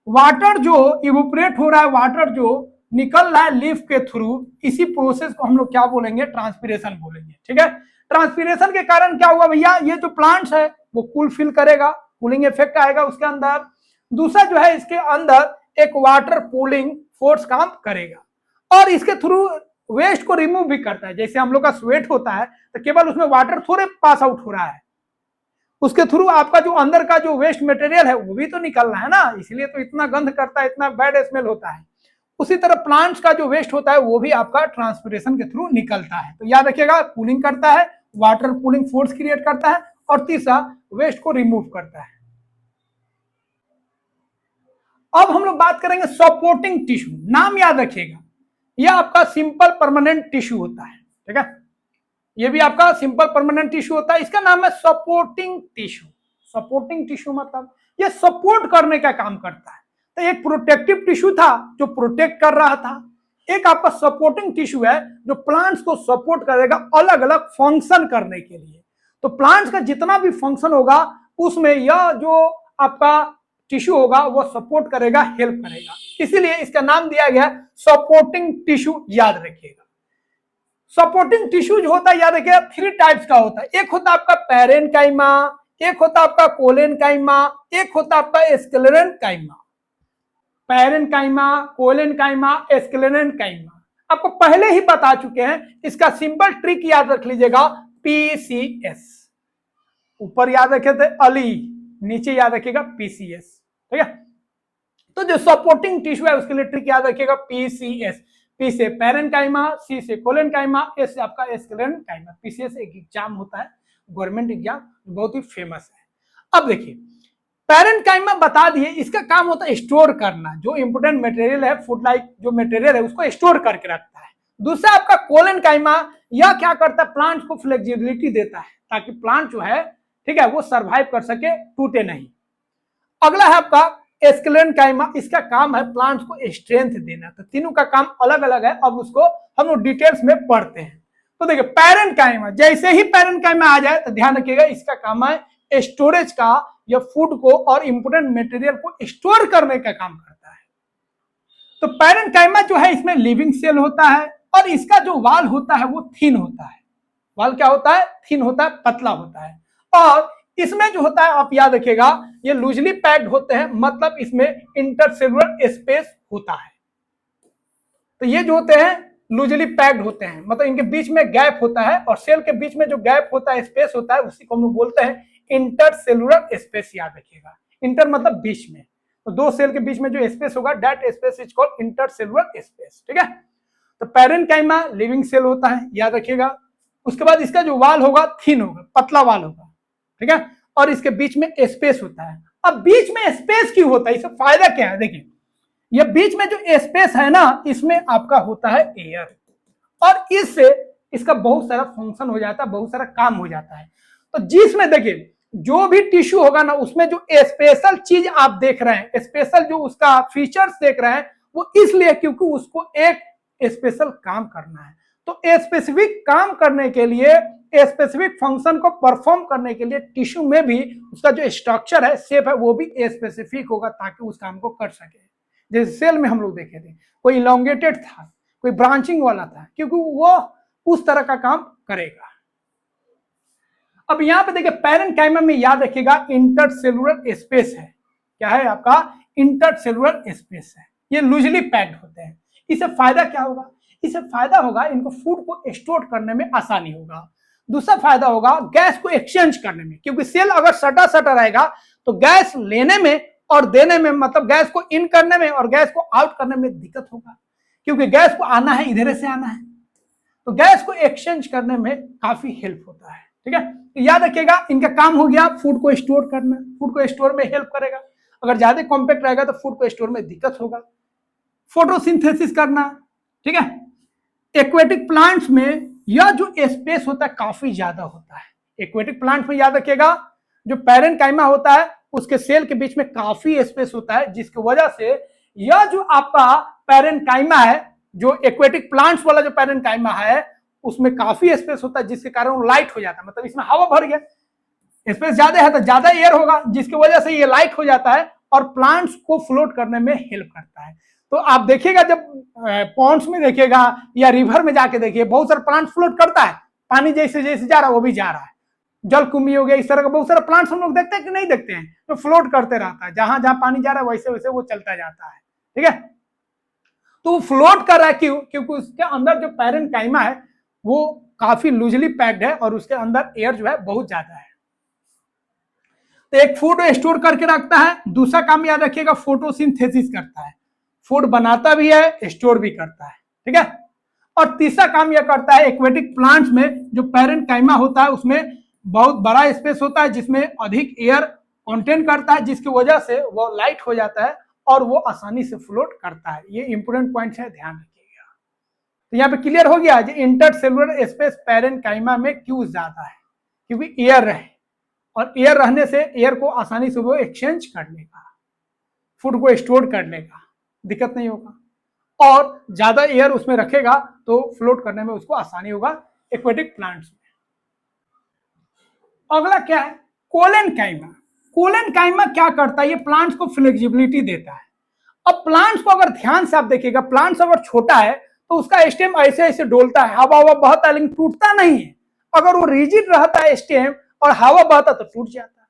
वाटर जो इवोपरेट हो रहा है, वाटर जो निकल रहा है लीफ के थ्रू, इसी प्रोसेस को हम लोग क्या बोलेंगे, ट्रांसपीरेशन बोलेंगे। ठीक है, ट्रांसपीरेशन के कारण क्या हुआ भैया, ये जो प्लांट्स है वो कूल फील करेगा, कूलिंग इफेक्ट आएगा उसके अंदर। दूसरा जो है, इसके अंदर एक वाटर पूलिंग फोर्स काम करेगा और इसके थ्रू वेस्ट को रिमूव भी करता है। जैसे हम लोग का स्वेट होता है तो केवल उसमें वाटर थोड़े पास आउट हो रहा है, उसके थ्रू आपका जो अंदर का जो वेस्ट मटेरियल है वो भी तो निकल रहा है ना, इसलिए तो इतना गंध करता है, इतना बैड स्मेल होता है। उसी तरह प्लांट्स का जो वेस्ट होता है वो भी आपका ट्रांसपीरेशन के थ्रू निकलता है। तो याद रखिएगा, कूलिंग करता है, वाटर कूलिंग फोर्स क्रिएट करता है, और तीसरा वेस्ट को रिमूव करता है। अब हम लोग बात करेंगे सपोर्टिंग टिश्यू। नाम याद रखिएगा, यह आपका सिंपल परमानेंट टिश्यू होता है। ठीक है, ये भी आपका सिंपल परमानेंट टिश्यू होता है, इसका नाम है सपोर्टिंग टिश्यू। सपोर्टिंग टिश्यू मतलब ये सपोर्ट करने का काम करता है। तो एक प्रोटेक्टिव टिश्यू था जो प्रोटेक्ट कर रहा था, एक आपका सपोर्टिंग टिश्यू है जो प्लांट्स को सपोर्ट करेगा अलग अलग फंक्शन करने के लिए। तो प्लांट्स का जितना भी फंक्शन होगा उसमें यह जो आपका टिश्यू होगा वो सपोर्ट करेगा, हेल्प करेगा, इसीलिए इसका नाम दिया गया सपोर्टिंग टिश्यू। याद रखिएगा, सपोर्टिंग टिश्यू जो होता है याद रखिएगा 3 टाइप्स का होता है। एक होता है आपका पैरेन्काइमा, एक होता है आपका कोलेनकाइमा, एक होता है आपका स्क्लेरेन्काइमा। पैरेन्काइमा, कोलेनकाइमा, स्क्लेरेन्काइमा आपको पहले ही बता चुके हैं। इसका सिंपल ट्रिक याद रख लीजिएगा, पीसीएस। ऊपर याद रखे थे अली, नीचे याद रखिएगा पीसीएस। ठीक है, तो जो सपोर्टिंग टिश्यू है उसके लिए ट्रिक याद रखिएगा पीसीएस। पी से पैरेन्काइमा, सी से कोलेनकाइमा, एस से आपका स्क्लेरेन्काइमा। पीसीएस एक एग्जाम होता है, गवर्नमेंट एग्जाम, बहुत ही फेमस है। अब देखिए, पैरेन्काइमा बता दिए, इसका काम होता है स्टोर करना, जो इंपोर्टेंट मटेरियल है, फूड लाइक जो मटेरियल है उसको स्टोर करके रखता है। दूसरा आपका कोलेनकाइमा, यह क्या करता है, प्लांट को फ्लेक्सिबिलिटी देता है ताकि प्लांट जो है, ठीक है, वो सर्वाइव कर सके, टूटे नहीं। अगला है आपका स्क्लेरेन्काइमा, इसका काम है प्लांट्स को स्ट्रेंथ देना। तो तीनों का काम अलग अलग है, अब उसको हम लोग डिटेल्स में पढ़ते हैं। तो देखिए, पैरेन्काइमा, जैसे ही पैरेन्काइमा आ जाए तो ध्यान रखिएगा, इसका काम है स्टोरेज का, या फूड को और इंपोर्टेंट मटेरियल को स्टोर करने का काम करता है। तो पैरेन्काइमा जो है इसमें लिविंग सेल होता है, और इसका जो वाल होता है वो थिन होता है। वाल क्या होता है, थिन होता है, पतला होता है। और इसमें जो होता है आप याद रखिएगा, ये लूजली पैक्ड होते हैं, मतलब इसमें इंटरसेलुलर स्पेस होता है। तो ये जो होते हैं लूजली पैक्ड होते हैं, मतलब इनके बीच में गैप होता है, और सेल के बीच में जो गैप होता है, स्पेस होता है, उसी को हम लोग बोलते हैं इंटरसेलुलर स्पेस। याद रखिएगा, इंटर मतलब बीच में, तो दो सेल के बीच में जो स्पेस होगा, that space is called intercellular space. ठीक है, तो पैरेन्काइमा लिविंग सेल होता है, याद रखिएगा। उसके बाद इसका जो वाल होगा थिन होगा, पतला वाल होगा, ठीक है, और इसके बीच में स्पेस होता है। अब बीच में स्पेस क्यों होता है, इससे फायदा क्या है, देखिए, ये बीच में जो स्पेस है ना, इसमें आपका होता है एयर, और इससे इसका बहुत सारा फंक्शन हो जाता है, बहुत सारा काम हो जाता है। तो जिसमें देखिए, जो भी टिश्यू होगा ना, उसमें जो स्पेशल चीज आप देख रहे हैं, स्पेशल जो उसका फीचर्स देख रहे हैं, वो इसलिए क्योंकि उसको एक स्पेशल काम करना है। तो स्पेसिफिक काम करने के लिए, स्पेसिफिक फंक्शन को परफॉर्म करने के लिए टिश्यू में भी उसका जो स्ट्रक्चर है, शेप है, वो भी स्पेसिफिक होगा ताकि उस काम को कर सके। जैसे सेल में हम लोग देखे थे, कोई इलोंगेटेड था, कोई ब्रांचिंग वाला था, क्योंकि वो उस तरह का काम करेगा। अब यहां पे देखिए, पैरेन्काइमा में याद रखिएगा इंटरसेलुलर स्पेस है। क्या है आपका, इंटरसेलुलर स्पेस है, ये लूजली पैक्ड होते हैं। इससे फायदा क्या होगा, इससे फायदा होगा, इनको फूड को स्टोर करने में आसानी होगा। दूसरा फायदा होगा गैस को एक्सचेंज करने में, क्योंकि सेल अगर सटा सटा रहेगा तो गैस लेने में और देने में, मतलब गैस को इन करने में और गैस को आउट करने में दिक्कत होगा, क्योंकि गैस को आना है इधर से आना है, तो गैस को एक्सचेंज करने में काफी हेल्प होता है। ठीक है, तो याद रखिएगा इनका काम हो गया फूड को स्टोर करना, फूड को स्टोर में हेल्प करेगा। अगर ज्यादा कॉम्पैक्ट रहेगा तो फूड को स्टोर में दिक्कत होगा। फोटोसिंथेसिस करना, ठीक है, एक्वेटिक प्लांट्स में यह जो स्पेस होता है काफी ज्यादा होता है। एक्वेटिक प्लांट में याद रखिएगा जो पैरेन्काइमा होता है उसके सेल के बीच में काफी स्पेस होता है, जिसकी वजह से यह जो आपका पैरेन्काइमा है, जो एक्वेटिक प्लांट्स वाला जो पैरेन्काइमा है उसमें काफी स्पेस होता है, जिसके कारण वो लाइट हो जाता है, मतलब इसमें हवा भर गया, स्पेस ज्यादा है तो ज्यादा एयर होगा, जिसकी वजह से ये लाइट हो जाता है और प्लांट्स को फ्लोट करने में हेल्प करता है। तो आप देखिएगा जब पॉन्ड्स में देखिएगा या रिवर में जाके देखिए बहुत सारा प्लांट फ्लोट करता है, पानी जैसे जैसे जा रहा है वो भी जा रहा है। जलकुंभी हो गया, इस तरह का बहुत सारा प्लांट्स हम लोग देखते हैं कि नहीं देखते हैं, तो फ्लोट करते रहता है, जहां जहां पानी जा रहा है वैसे वैसे वो चलता जाता है। ठीक है, तो वो फ्लोट कर रहा है क्यों? क्योंकि उसके अंदर जो पैरेन्काइमा है वो काफी लूजली पैक्ड है और उसके अंदर एयर जो है बहुत ज्यादा है। तो एक फूड स्टोर करके रखता है, दूसरा काम याद रखिएगा फोटोसिंथेसिस करता है, फूड बनाता भी है स्टोर भी करता है। ठीक है, और तीसरा काम यह करता है एक्वेटिक प्लांट्स में जो पैरेन्काइमा होता है उसमें बहुत बड़ा स्पेस होता है जिसमें अधिक एयर कंटेन करता है, जिसकी वजह से वो लाइट हो जाता है और वो आसानी से फ्लोट करता है। ये इंपोर्टेंट पॉइंट है, ध्यान रखिएगा। तो यहाँ पे क्लियर हो गया जो इंटरसेलुलर स्पेस पैरेन्काइमा में क्यों ज्यादा है, क्योंकि एयर रहे और एयर रहने से एयर को आसानी से वो एक्सचेंज कर लेगा, फूड को स्टोर कर लेगा, दिक्कत नहीं होगा, और ज्यादा एयर उसमें रखेगा तो फ्लोट करने में उसको आसानी होगा एक्वेटिक प्लांट्स में। अगला क्या है? कोलेनकाइमा। कोलेनकाइमा क्या करता है? ये प्लांट्स को फ्लेक्सिबिलिटी देता है। अब प्लांट्स को अगर ध्यान से आप देखिएगा, प्लांट्स अगर छोटा है तो उसका स्टेम ऐसे ऐसे डोलता है, हवा हवा बहता है लेकिन टूटता नहीं है। अगर वो रिजिड रहता है स्टेम और हवा बहता तो टूट जाता है।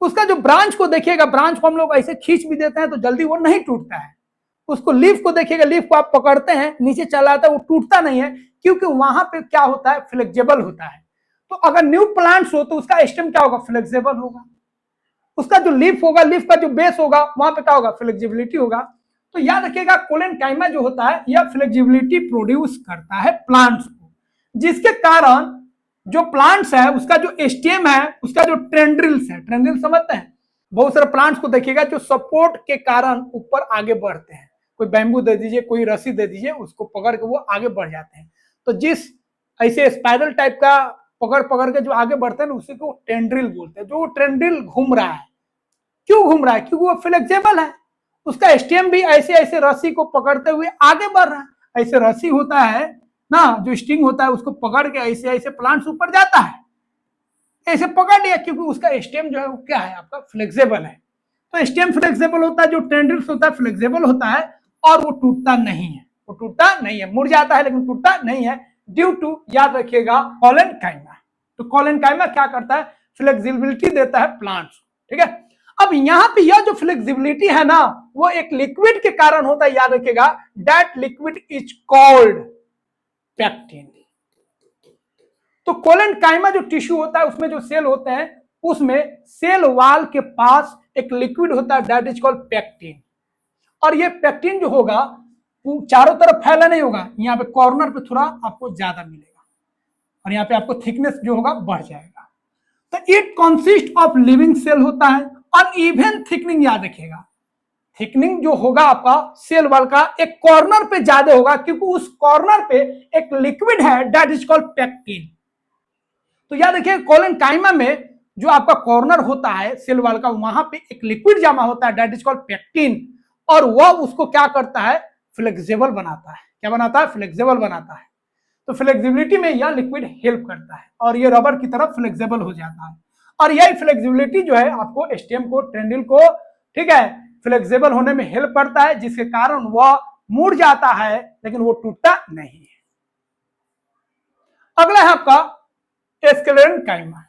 उसका जो ब्रांच को देखिएगा, ब्रांच को हम लोग ऐसे खींच भी देते हैं तो जल्दी वो नहीं टूटता है। उसको लीफ को देखिएगा, लीफ को आप पकड़ते हैं नीचे चला आता है, वो टूटता नहीं है, क्योंकि वहां पे क्या होता है? फ्लेक्सिबल होता है। तो अगर न्यू प्लांट्स हो तो उसका स्टेम क्या होगा? फ्लेक्सिबल होगा। उसका जो लीफ होगा, लीफ का जो बेस होगा, वहां पे क्या होगा? फ्लेक्सिबिलिटी होगा। तो याद रखिएगा कोलेनकाइमा जो होता है यह फ्लेक्सिबिलिटी प्रोड्यूस करता है प्लांट्स को, जिसके कारण जो प्लांट्स है उसका जो स्टेम है, उसका जो टेंड्रिल्स है, टेंड्रिल समझते हैं, बहुत सारे प्लांट्स को देखिएगा जो सपोर्ट के कारण ऊपर आगे बढ़ते हैं। कोई बैम्बू दे दीजिए, कोई रस्सी दे दीजिए, उसको पकड़ के वो आगे बढ़ जाते हैं। तो जिस ऐसे स्पाइरल टाइप का पकड़ पकड़ के जो आगे बढ़ते हैं ना उसी को टेंड्रिल बोलते हैं। जो टेंड्रिल घूम रहा है, क्यों घूम रहा है? क्योंकि वो फ्लेक्सिबल है, उसका स्टेम भी ऐसे ऐसे रस्सी को पकड़ते हुए आगे बढ़ रहा है। ऐसे रस्सी होता है ना, जो स्टिंग होता है उसको पकड़ के ऐसे ऐसे प्लांट्स ऊपर जाता है, ऐसे पकड़ लिया, क्योंकि उसका स्टेम जो है वो क्या है? आपका फ्लेक्सिबल है। तो स्टेम फ्लेक्सिबल होता है, जो टेंड्रिल्स होता है फ्लेक्सिबल होता है, और वो टूटता नहीं है, वो टूटता नहीं है, मुड़ जाता है लेकिन टूटता नहीं है, ड्यू टू, याद रखिएगा, कोलेनकाइमा। तो कोलेनकाइमा क्या करता है? फ्लेक्सिबिलिटी देता है प्लांट्स को। ठीक है, अब यहाँ पे यह जो फ्लेक्सिबिलिटी है ना वो एक लिक्विड के कारण होता है, याद रखिएगा, that liquid is called pectin. तो कोलेनकाइमा जो टिश्यू होता है उसमें जो सेल होते हैं उसमें सेल वॉल के पास एक लिक्विड होता है दैट इज कॉल्ड पेक्टिन। और ये पेक्टिन जो होगा वो चारों तरफ फैला नहीं होगा, यहाँ पे कॉर्नर पे थोड़ा आपको ज्यादा मिलेगा और यहाँ पे आपको थिकनेस जो होगा बढ़ जाएगा। तो it consist of living cell होता है और इवन थिकनिंग, याद रखिएगा, थिकनिंग जो होगा आपका सेल वॉल का एक कॉर्नर पे ज्यादा होगा, क्योंकि उस कॉर्नर पे एक लिक्विड है दैट इज कॉल्ड पेक्टिन। तो याद रखिए कोलेनकाइमा में जो आपका कॉर्नर होता है सेल वॉल का, वहां पे एक लिक्विड जमा होता है दैट इज कॉल्ड पेक्टिन, और वह उसको क्या करता है? फ्लेक्सिबल बनाता है। क्या बनाता है? फ्लेक्सिबल बनाता है। तो फ्लेक्सिबिलिटी में यह लिक्विड हेल्प करता है और ये रबर की तरह फ्लेक्सिबल हो जाता है। और यही फ्लेक्सिबिलिटी जो है आपको स्टेम को, टेंडिल को, ठीक है, फ्लेक्सिबल होने में हेल्प करता है, जिसके कारण वह मुड़ जाता है लेकिन वो टूटता नहीं है। अगला है आपका एस्क्लेरेनकाइमा।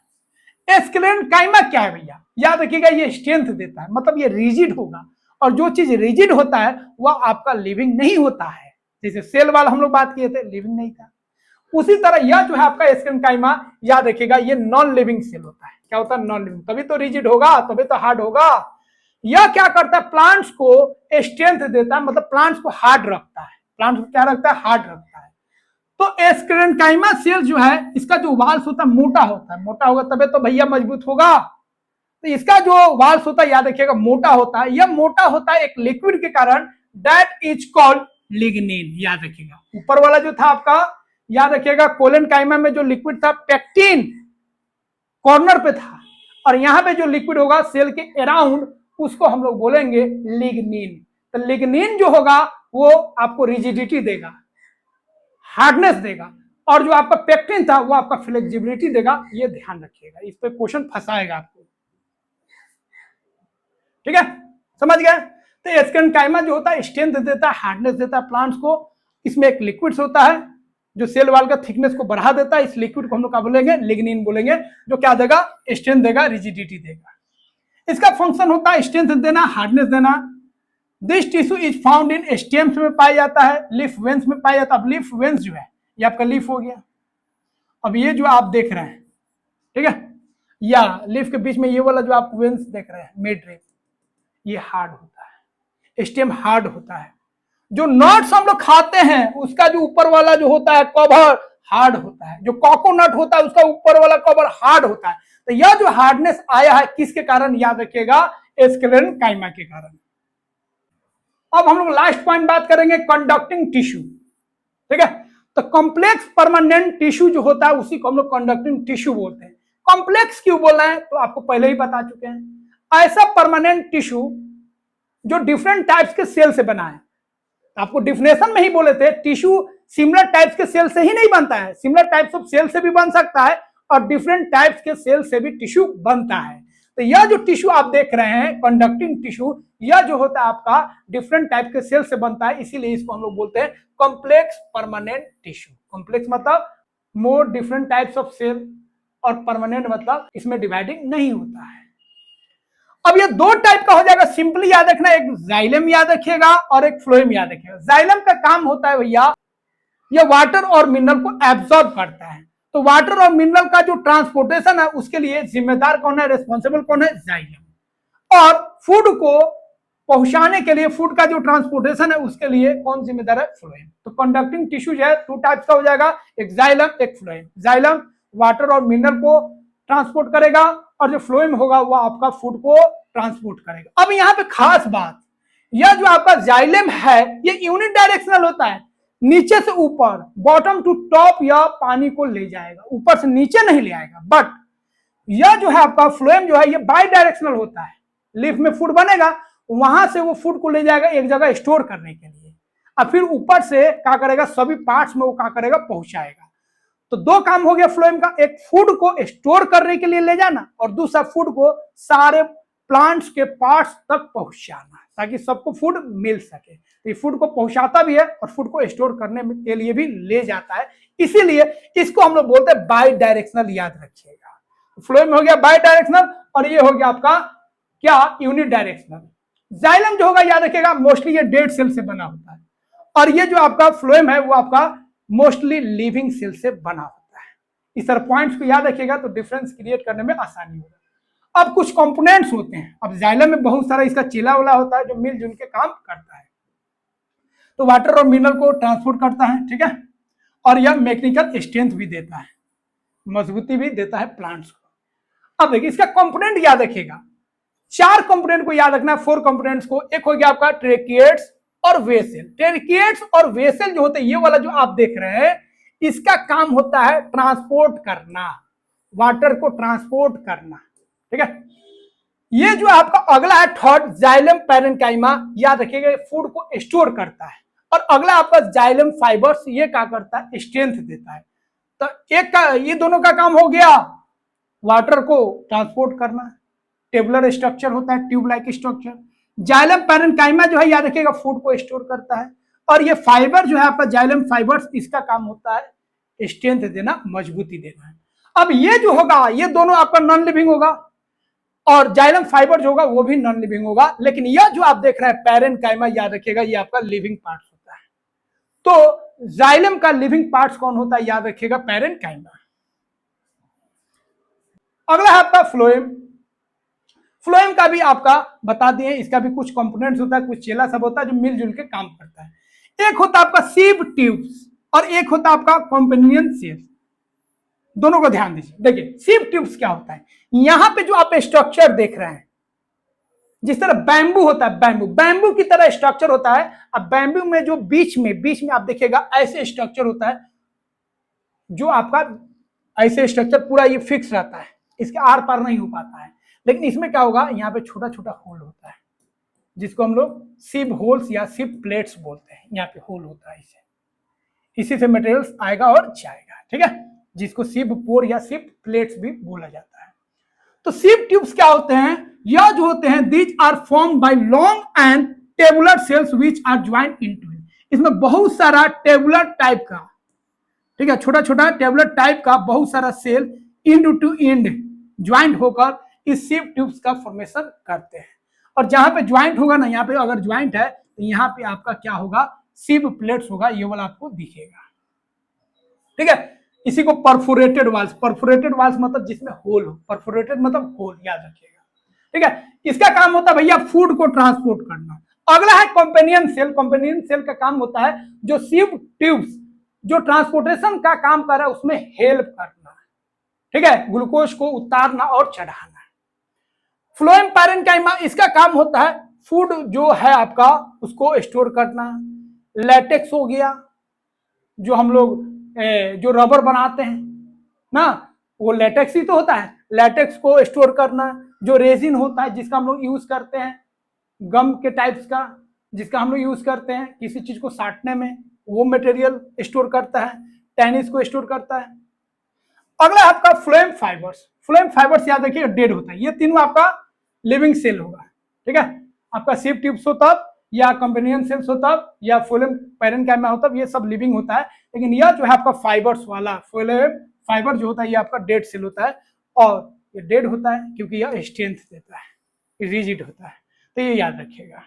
एस्क्लेरेनकाइमा क्या है भैया? याद रखिएगा ये स्ट्रेंथ देता है, मतलब ये रिजिड होगा, और जो चीज रिजिड होता है वह आपका लिविंग नहीं होता है। जैसे सेल वाला हम लोग बात किए थे, लिविंग नहीं था। उसी तरह यह जो है आपका एस्केरेनकाइमा, याद रखिएगा, ये नॉन लिविंग सेल होता है। क्या होता है? Non living. तभी तो रिजिड होगा, तभी तो हार्ड होगा। यह क्या करता है? प्लांट्स को स्ट्रेंथ देता है, मतलब प्लांट्स को हार्ड रखता है। प्लांट्स को क्या रखता है? हार्ड रखता है। तो एस्केरेनकाइमा सेल जो है, इसका जो वाल्स होता है मोटा होता है। मोटा होगा तभी तो भैया मजबूत होगा। तो इसका जो वाल्स होता है, याद रखिएगा, मोटा होता है। यह मोटा होता है एक लिक्विड के कारण, दैट इज कॉल्ड लिग्निन। याद रखिएगा, ऊपर वाला जो था आपका, याद रखिएगा, कोलेनकाइमा में जो लिक्विड था पेक्टिन कॉर्नर पे था, और यहां पे जो लिक्विड होगा सेल के अराउंड, उसको हम लोग बोलेंगे लिग्निन। तो लिग्निन जो होगा वो आपको रिजिडिटी देगा, हार्डनेस देगा, और जो आपका पेक्टिन था वो आपका फ्लेक्सिबिलिटी देगा। ये ध्यान रखिएगा, इस पे क्वेश्चन फंसाएगा आपको। ठीक है, समझ गए? तो एस्केरेनकाइमा जो होता है स्ट्रेंथ देता है, हार्डनेस देता है प्लांट्स को। इसमें एक लिक्विड होता है जो सेल वाल का थिकनेस को बढ़ा देता है। इस लिक्विड को हम लोग क्या बोलेंगे? लिग्निन बोलेंगे, जो क्या देगा? स्ट्रेंथ देगा, रिजिडिटी देगा। इसका फंक्शन होता है स्ट्रेंथ देना, हार्डनेस देना। This tissue is found in stems में पाया जाता है, लीफ वेन्स में पाया जाता है। अब लीफ वेन्स जो है ये आपका लीफ हो गया। अब ये जो आप देख रहे हैं, ठीक है, या लीफ के बीच में ये वाला जो आप वेन्स देख रहे हैं, मिड रीफ, ये हार्ड होता है, स्टेम हार्ड होता है। जो नट्स हम लोग खाते हैं उसका जो ऊपर वाला जो होता है कवर हार्ड होता है। जो कोकोनट होता है उसका ऊपर वाला कवर हार्ड होता है। तो यह जो हार्डनेस आया है किसके कारण? याद रखिएगा, एस्केरेनकाइमा के कारण। अब हम लोग लास्ट पॉइंट बात करेंगे, कंडक्टिंग टिश्यू। ठीक है, तो कॉम्प्लेक्स परमानेंट टिश्यू जो होता है उसी को हम लोग कंडक्टिंग टिश्यू बोलते हैं। कॉम्प्लेक्स क्यों बोल रहे हैं? तो आपको पहले ही बता चुके हैं। ऐसा परमानेंट टिश्यू जो डिफरेंट टाइप्स के सेल से बना है। आपको डिफिनेशन में ही बोले थे, टिश्यू सिमिलर टाइप्स के सेल से ही नहीं बनता है, सिमिलर टाइप्स ऑफ सेल से भी बन सकता है, और डिफरेंट टाइप्स के सेल से भी टिश्यू बनता है। तो यह जो टिश्यू आप देख रहे हैं कंडक्टिंग टिश्यू, यह जो होता है आपका डिफरेंट टाइप के सेल से बनता है, इसीलिए इसको हम लोग बोलते हैं कॉम्प्लेक्स परमानेंट टिश्यू। कॉम्प्लेक्स मतलब more different types of cell, और परमानेंट मतलब इसमें डिवाइडिंग नहीं होता है। अब ये दो टाइप का हो जाएगा, सिंपली याद रखना, एक जाइलम याद रखिएगा और एक फ्लोएम याद रखिएगा। जाइलम का काम होता है भैया, ये वाटर और मिनरल को एब्जॉर्ब करता है। तो वाटर और मिनरल का जो ट्रांसपोर्टेशन है उसके लिए जिम्मेदार कौन है? रेस्पॉन्सिबल कौन है? जाइलम। और फूड को पहुंचाने के लिए, फूड का जो ट्रांसपोर्टेशन है उसके लिए कौन जिम्मेदार है? फ्लोएम। तो कंडक्टिंग टिश्यू जो है टू टाइप्स का हो जाएगा, एक जाइलम एक फ्लोएम। जाइलम वाटर और मिनरल को ट्रांसपोर्ट करेगा, और जो फ्लोएम होगा वो आपका फूड को ट्रांसपोर्ट करेगा। अब यहाँ पे खास बात, यह जो आपका जाइलम है ये यूनिट डायरेक्शनल होता है, नीचे से ऊपर, बॉटम टू टॉप, यह पानी को ले जाएगा, ऊपर से नीचे नहीं ले आएगा। बट यह जो है आपका फ्लोएम जो है ये बाई डायरेक्शनल होता है। लीफ में फूड बनेगा, वहां से वो फूड को ले जाएगा एक जगह स्टोर करने के लिए, और फिर ऊपर से क्या करेगा? सभी पार्ट्स में वो क्या करेगा? पहुंचाएगा। तो दो काम हो गया फ्लोएम का, एक फूड को स्टोर करने के लिए ले जाना, और दूसरा फूड को सारे प्लांट्स के पार्ट्स तक पहुंचाना, ताकि सबको फूड मिल सके। तो ये फूड को पहुंचाता भी है और फूड को स्टोर करने के लिए भी ले जाता है, इसीलिए इसको हम लोग बोलते हैं बाई डायरेक्शनल। याद रखिएगा, फ्लोएम हो गया बाई डायरेक्शनल, और ये हो गया आपका क्या? Unit directional. जाइलम जो होगा याद रखिएगा मोस्टली ये डेड सेल से बना होता है, और ये जो आपका फ्लोएम है वो आपका मोस्टली लिविंग सेल से बना होता है। इस तरह पॉइंट्स को याद रखिएगा तो डिफरेंस क्रिएट करने में आसानी होगा। अब कुछ कंपोनेंट्स होते हैं, अब जाइलम में बहुत सारा इसका चीला वाला होता है जो मिलजुल के काम करता है, तो वाटर और मिनरल को ट्रांसपोर्ट करता है, ठीक है, और यह मैकेनिकल स्ट्रेंथ भी देता है, मजबूती भी देता है प्लांट्स को। अब देखिए इसका कंपोनेंट याद रखिएगा, चार कंपोनेंट को याद रखना है, 4 कंपोनेंट्स को। एक हो गया आपका ट्रेकिएट्स और वेसल। ट्रेकिएट्स और वेसल जो होते हैं, ये वाला जो आप देख रहे हैं, इसका काम होता है ट्रांसपोर्ट करना, वाटर को ट्रांसपोर्ट करना, ठीक है। ये जो आपका अगला है थर्ड, जाइलम पैरेन्काइमा, याद रखिएगा फूड को स्टोर करता है। और अगला आपका जाइलम फाइबर्स, ये क्या करता है? स्ट्रेंथ देता है। तो एक का, ये दोनों का काम हो गया वाटर को ट्रांसपोर्ट करना, टेबुलर स्ट्रक्चर होता है, tube like structure. Xylem parenchyma जो है याद रखिएगा फूड को स्टोर करता है, और ये फाइबर जो है आपका जाइलम फाइबर्स, इसका काम होता है स्ट्रेंथ देना, मजबूती देना है। अब ये जो होगा ये दोनों आपका नॉन लिविंग होगा, और जाइलम फाइबर जो होगा वो भी नॉन लिविंग होगा, लेकिन यह जो आप देख रहे हैं पैरेन्काइमा, याद रखिएगा ये आपका लिविंग पार्ट होता है। तो जाइलम का लिविंग पार्ट्स कौन होता है, याद रखिएगा, पैरेन्काइमा। अगला है आपका फ्लोएम। फ्लोएम का भी आपका बता दिए, इसका भी कुछ कंपोनेंट्स होता है, कुछ चेला सब होता है जो मिलजुल के काम करता है। एक होता है आपका सीव ट्यूब्स और एक होता है आपका कॉम्पेनियन सेल्स। दोनों को ध्यान दीजिए। देखिए सीव ट्यूब्स क्या होता है, यहां पे जो आप स्ट्रक्चर देख रहे हैं, जिस तरह बैम्बू होता है, बैम्बू की तरह स्ट्रक्चर होता है। अब बैम्बू में जो बीच में आप देखिएगा ऐसे स्ट्रक्चर होता है, जो आपका ऐसे स्ट्रक्चर पूरा ये फिक्स रहता है, इसके आर पार नहीं हो पाता है। लेकिन इसमें क्या होगा, यहाँ पे छोटा छोटा होल होता है, जिसको हम लोग सिप होल्स या सिप प्लेट्स बोलते हैं। यहाँ पे होल होता है, इसी से मटेरियल्स आएगा और जाएगा, ठीक है, जिसको सिप पोर या सिप प्लेट्स भी बोला जाता है। तो सिप ट्यूब्स क्या होते हैं, यह जो होते हैं, these are form by long and tubular cells which are joint into. इसमें बहुत सारा टेबुलर टाइप का, ठीक है, छोटा छोटा टेबुलर टाइप का बहुत सारा cell end to end joint होकर इस सिप ट्यूब्स का फॉर्मेशन करते हैं। और जहां पे ज्वाइंट होगा ना, यहाँ पे अगर ज्वाइंट है तो यहाँ पे आपका क्या होगा, सिप प्लेट्स होगा, ये वाला आपको दिखेगा, ठीक है। इसी को परफोरेटेड वाल्स, परफोरेटेड वाल्स मतलब जिसमें होल हो, परफोरेटेड मतलब होल, याद रखिएगा, ठीक है। इसका काम होता है भैया फूड को ट्रांसपोर्ट करना। अगला है कंपेनियन सेल। कंपेनियन सेल का काम होता है जो सिप ट्यूब्स जो ट्रांसपोर्टेशन का काम कर रहा है उसमें हेल्प करना, ठीक है, ग्लूकोज को उतारना और चढ़ाना। फ्लोएम पैरेन्काइमा, इसका काम होता है फूड जो है आपका उसको स्टोर करना। लैटेक्स हो गया, जो हम लोग जो रबर बनाते हैं ना, वो लेटेक्स ही तो होता है, लेटेक्स को स्टोर करना। जो रेजिन होता है जिसका हम लोग यूज करते हैं, गम के टाइप्स का, जिसका हम लोग यूज करते हैं किसी चीज को साटने में, वो मटेरियल स्टोर करता है, टेनिस को स्टोर करता है। अगला आपका फ्लोएम फाइबर्स। फ्लोएम फाइबर्स याद रखिए डेड होता है। ये तीनों आपका लिविंग सेल होगा, ठीक है, आपका सिप ट्यूब्स हो तब, या कंपेनियन सेल्स हो तब, या फ्लोएम पैरेन्काइमा हो तब, ये सब लिविंग होता है। लेकिन यह जो है आपका फाइबर्स वाला फ्लोएम फाइबर जो होता है, ये आपका डेड सेल होता है। और ये डेड होता है क्योंकि यह स्ट्रेंथ देता है, रिजिड होता है, तो ये याद रखिएगा।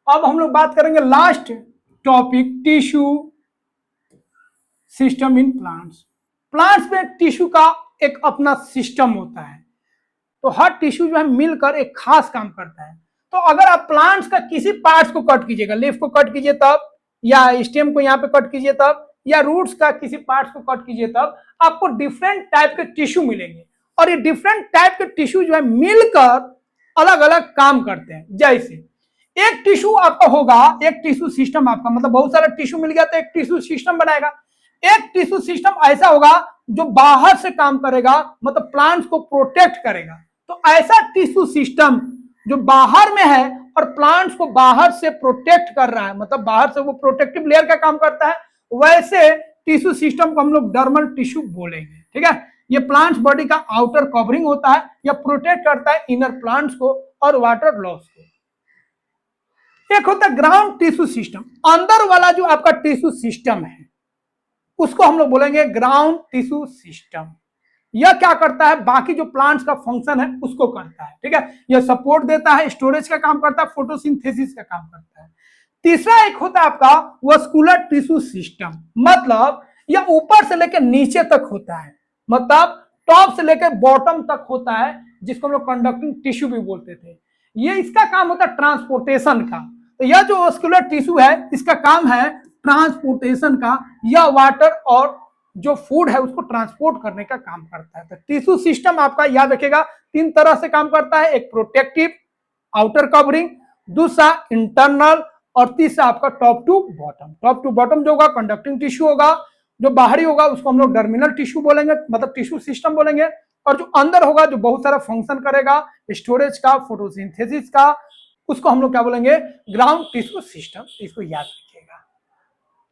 अब हम लोग बात करेंगे last topic, tissue system in plants. Plants में टिश्यू का एक अपना सिस्टम होता है, तो हर टिश्यू जो है मिलकर एक खास काम करता है। तो अगर आप प्लांट्स का किसी पार्ट्स को कट कीजिएगा, लीफ को कट कीजिए तब, या स्टेम को यहाँ पे कट कीजिए तब, या रूट्स का किसी पार्ट्स को कट कीजिए तब, आपको डिफरेंट टाइप के टिश्यू मिलेंगे। और ये डिफरेंट टाइप के टिश्यू जो है मिलकर अलग अलग काम करते हैं। जैसे एक टिश्यू आपका होगा, एक टिश्यू सिस्टम आपका, मतलब बहुत सारा टिश्यू मिल गया तो एक टिश्यू सिस्टम बनाएगा। एक टिश्यू सिस्टम ऐसा होगा जो बाहर से काम करेगा, मतलब प्लांट्स को प्रोटेक्ट करेगा। तो ऐसा टिश्यू सिस्टम जो बाहर में है और प्लांट्स को बाहर से प्रोटेक्ट कर रहा है, मतलब बाहर से वो प्रोटेक्टिव लेयर का काम करता है, वैसे टिश्यू सिस्टम को हम लोग डर्मल टिश्यू बोलेंगे, ठीक है। ये प्लांट्स बॉडी का आउटर कवरिंग होता है, या प्रोटेक्ट करता है इनर प्लांट्स को और वाटर लॉस को। एक होता है ग्राउंड टिश्यू सिस्टम, अंदर वाला जो आपका टिश्यू सिस्टम है उसको हम लोग बोलेंगे ग्राउंड टिश्यू सिस्टम। यह क्या करता है, बाकी जो प्लांट्स का फंक्शन है उसको करता है, ठीक है। यह सपोर्ट देता है, स्टोरेज का काम करता है, फोटोसिंथेसिस का काम करता है। तीसरा एक होता है आपका वस्कुलर टिश्यू सिस्टम, मतलब यह ऊपर से लेकर नीचे तक होता है, मतलब टॉप से लेकर बॉटम तक होता है, जिसको हम लोग कंडक्टिंग टिश्यू भी बोलते थे। ये इसका काम होता है ट्रांसपोर्टेशन का। तो यह जो वस्कुलर टिश्यू है इसका काम है ट्रांसपोर्टेशन का, या वाटर और जो फूड है उसको ट्रांसपोर्ट करने का काम करता है। तो टिश्यू सिस्टम आपका याद रखेगा तीन तरह से काम करता है, एक प्रोटेक्टिव आउटर कवरिंग, दूसरा इंटरनल, और तीसरा आपका top to bottom. Top to bottom जो होगा कंडक्टिंग टिश्यू होगा, जो बाहरी होगा उसको हम लोग टर्मिनल टिश्यू बोलेंगे, मतलब टिश्यू सिस्टम बोलेंगे। और जो अंदर होगा जो बहुत सारा फंक्शन करेगा, स्टोरेज का, फोटोसिंथेसिस का, उसको हम लोग क्या बोलेंगे, ग्राउंड टिश्यू सिस्टम। इसको याद रखिएगा।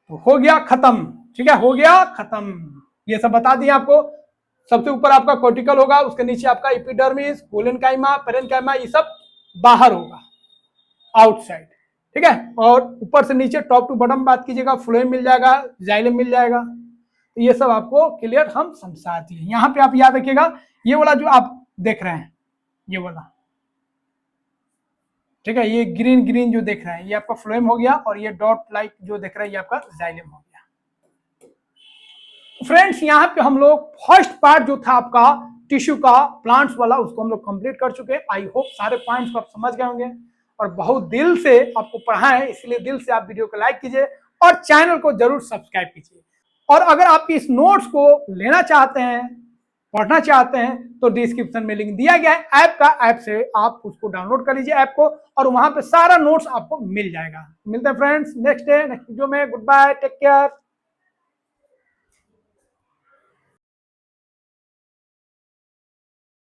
तो हो गया खत्म, ठीक है, हो गया खत्म। ये सब बता दिया आपको। सबसे ऊपर आपका कोर्टिकल होगा, उसके नीचे आपका एपिडर्मिस, कोलेनकाइमा, पेरेन्काइमा, ये सब बाहर होगा, आउटसाइड, ठीक है। और ऊपर से नीचे टॉप टू बॉटम बात कीजिएगा, फ्लोएम मिल जाएगा, जाइलम मिल जाएगा। तो ये सब आपको क्लियर हम समझा दिए। यहाँ पे आप याद रखिएगा, ये वाला जो आप देख रहे हैं, ये वाला, ठीक है, ये ग्रीन ग्रीन जो देख रहे हैं ये आपका फ्लोएम हो गया, और ये डॉट लाइक जो देख रहे हैं ये आपका जाइलम हो गया। फ्रेंड्स यहाँ पे हम लोग फर्स्ट पार्ट जो था आपका टिश्यू का प्लांट्स वाला, उसको हम लोग कंप्लीट कर चुके हैं। आई होप सारे पॉइंट्स को आप समझ गए होंगे और बहुत दिल से आपको पढ़ा है, इसलिए दिल से आप वीडियो को लाइक कीजिए और चैनल को जरूर सब्सक्राइब कीजिए। और अगर आप इस नोट्स को लेना चाहते हैं, पढ़ना चाहते हैं, तो डिस्क्रिप्शन में लिंक दिया गया है ऐप का, ऐप से आप उसको डाउनलोड कर लीजिए ऐप को, और वहां पे सारा नोट्स आपको मिल जाएगा। मिलते हैं friends next day next video में। Goodbye, take care.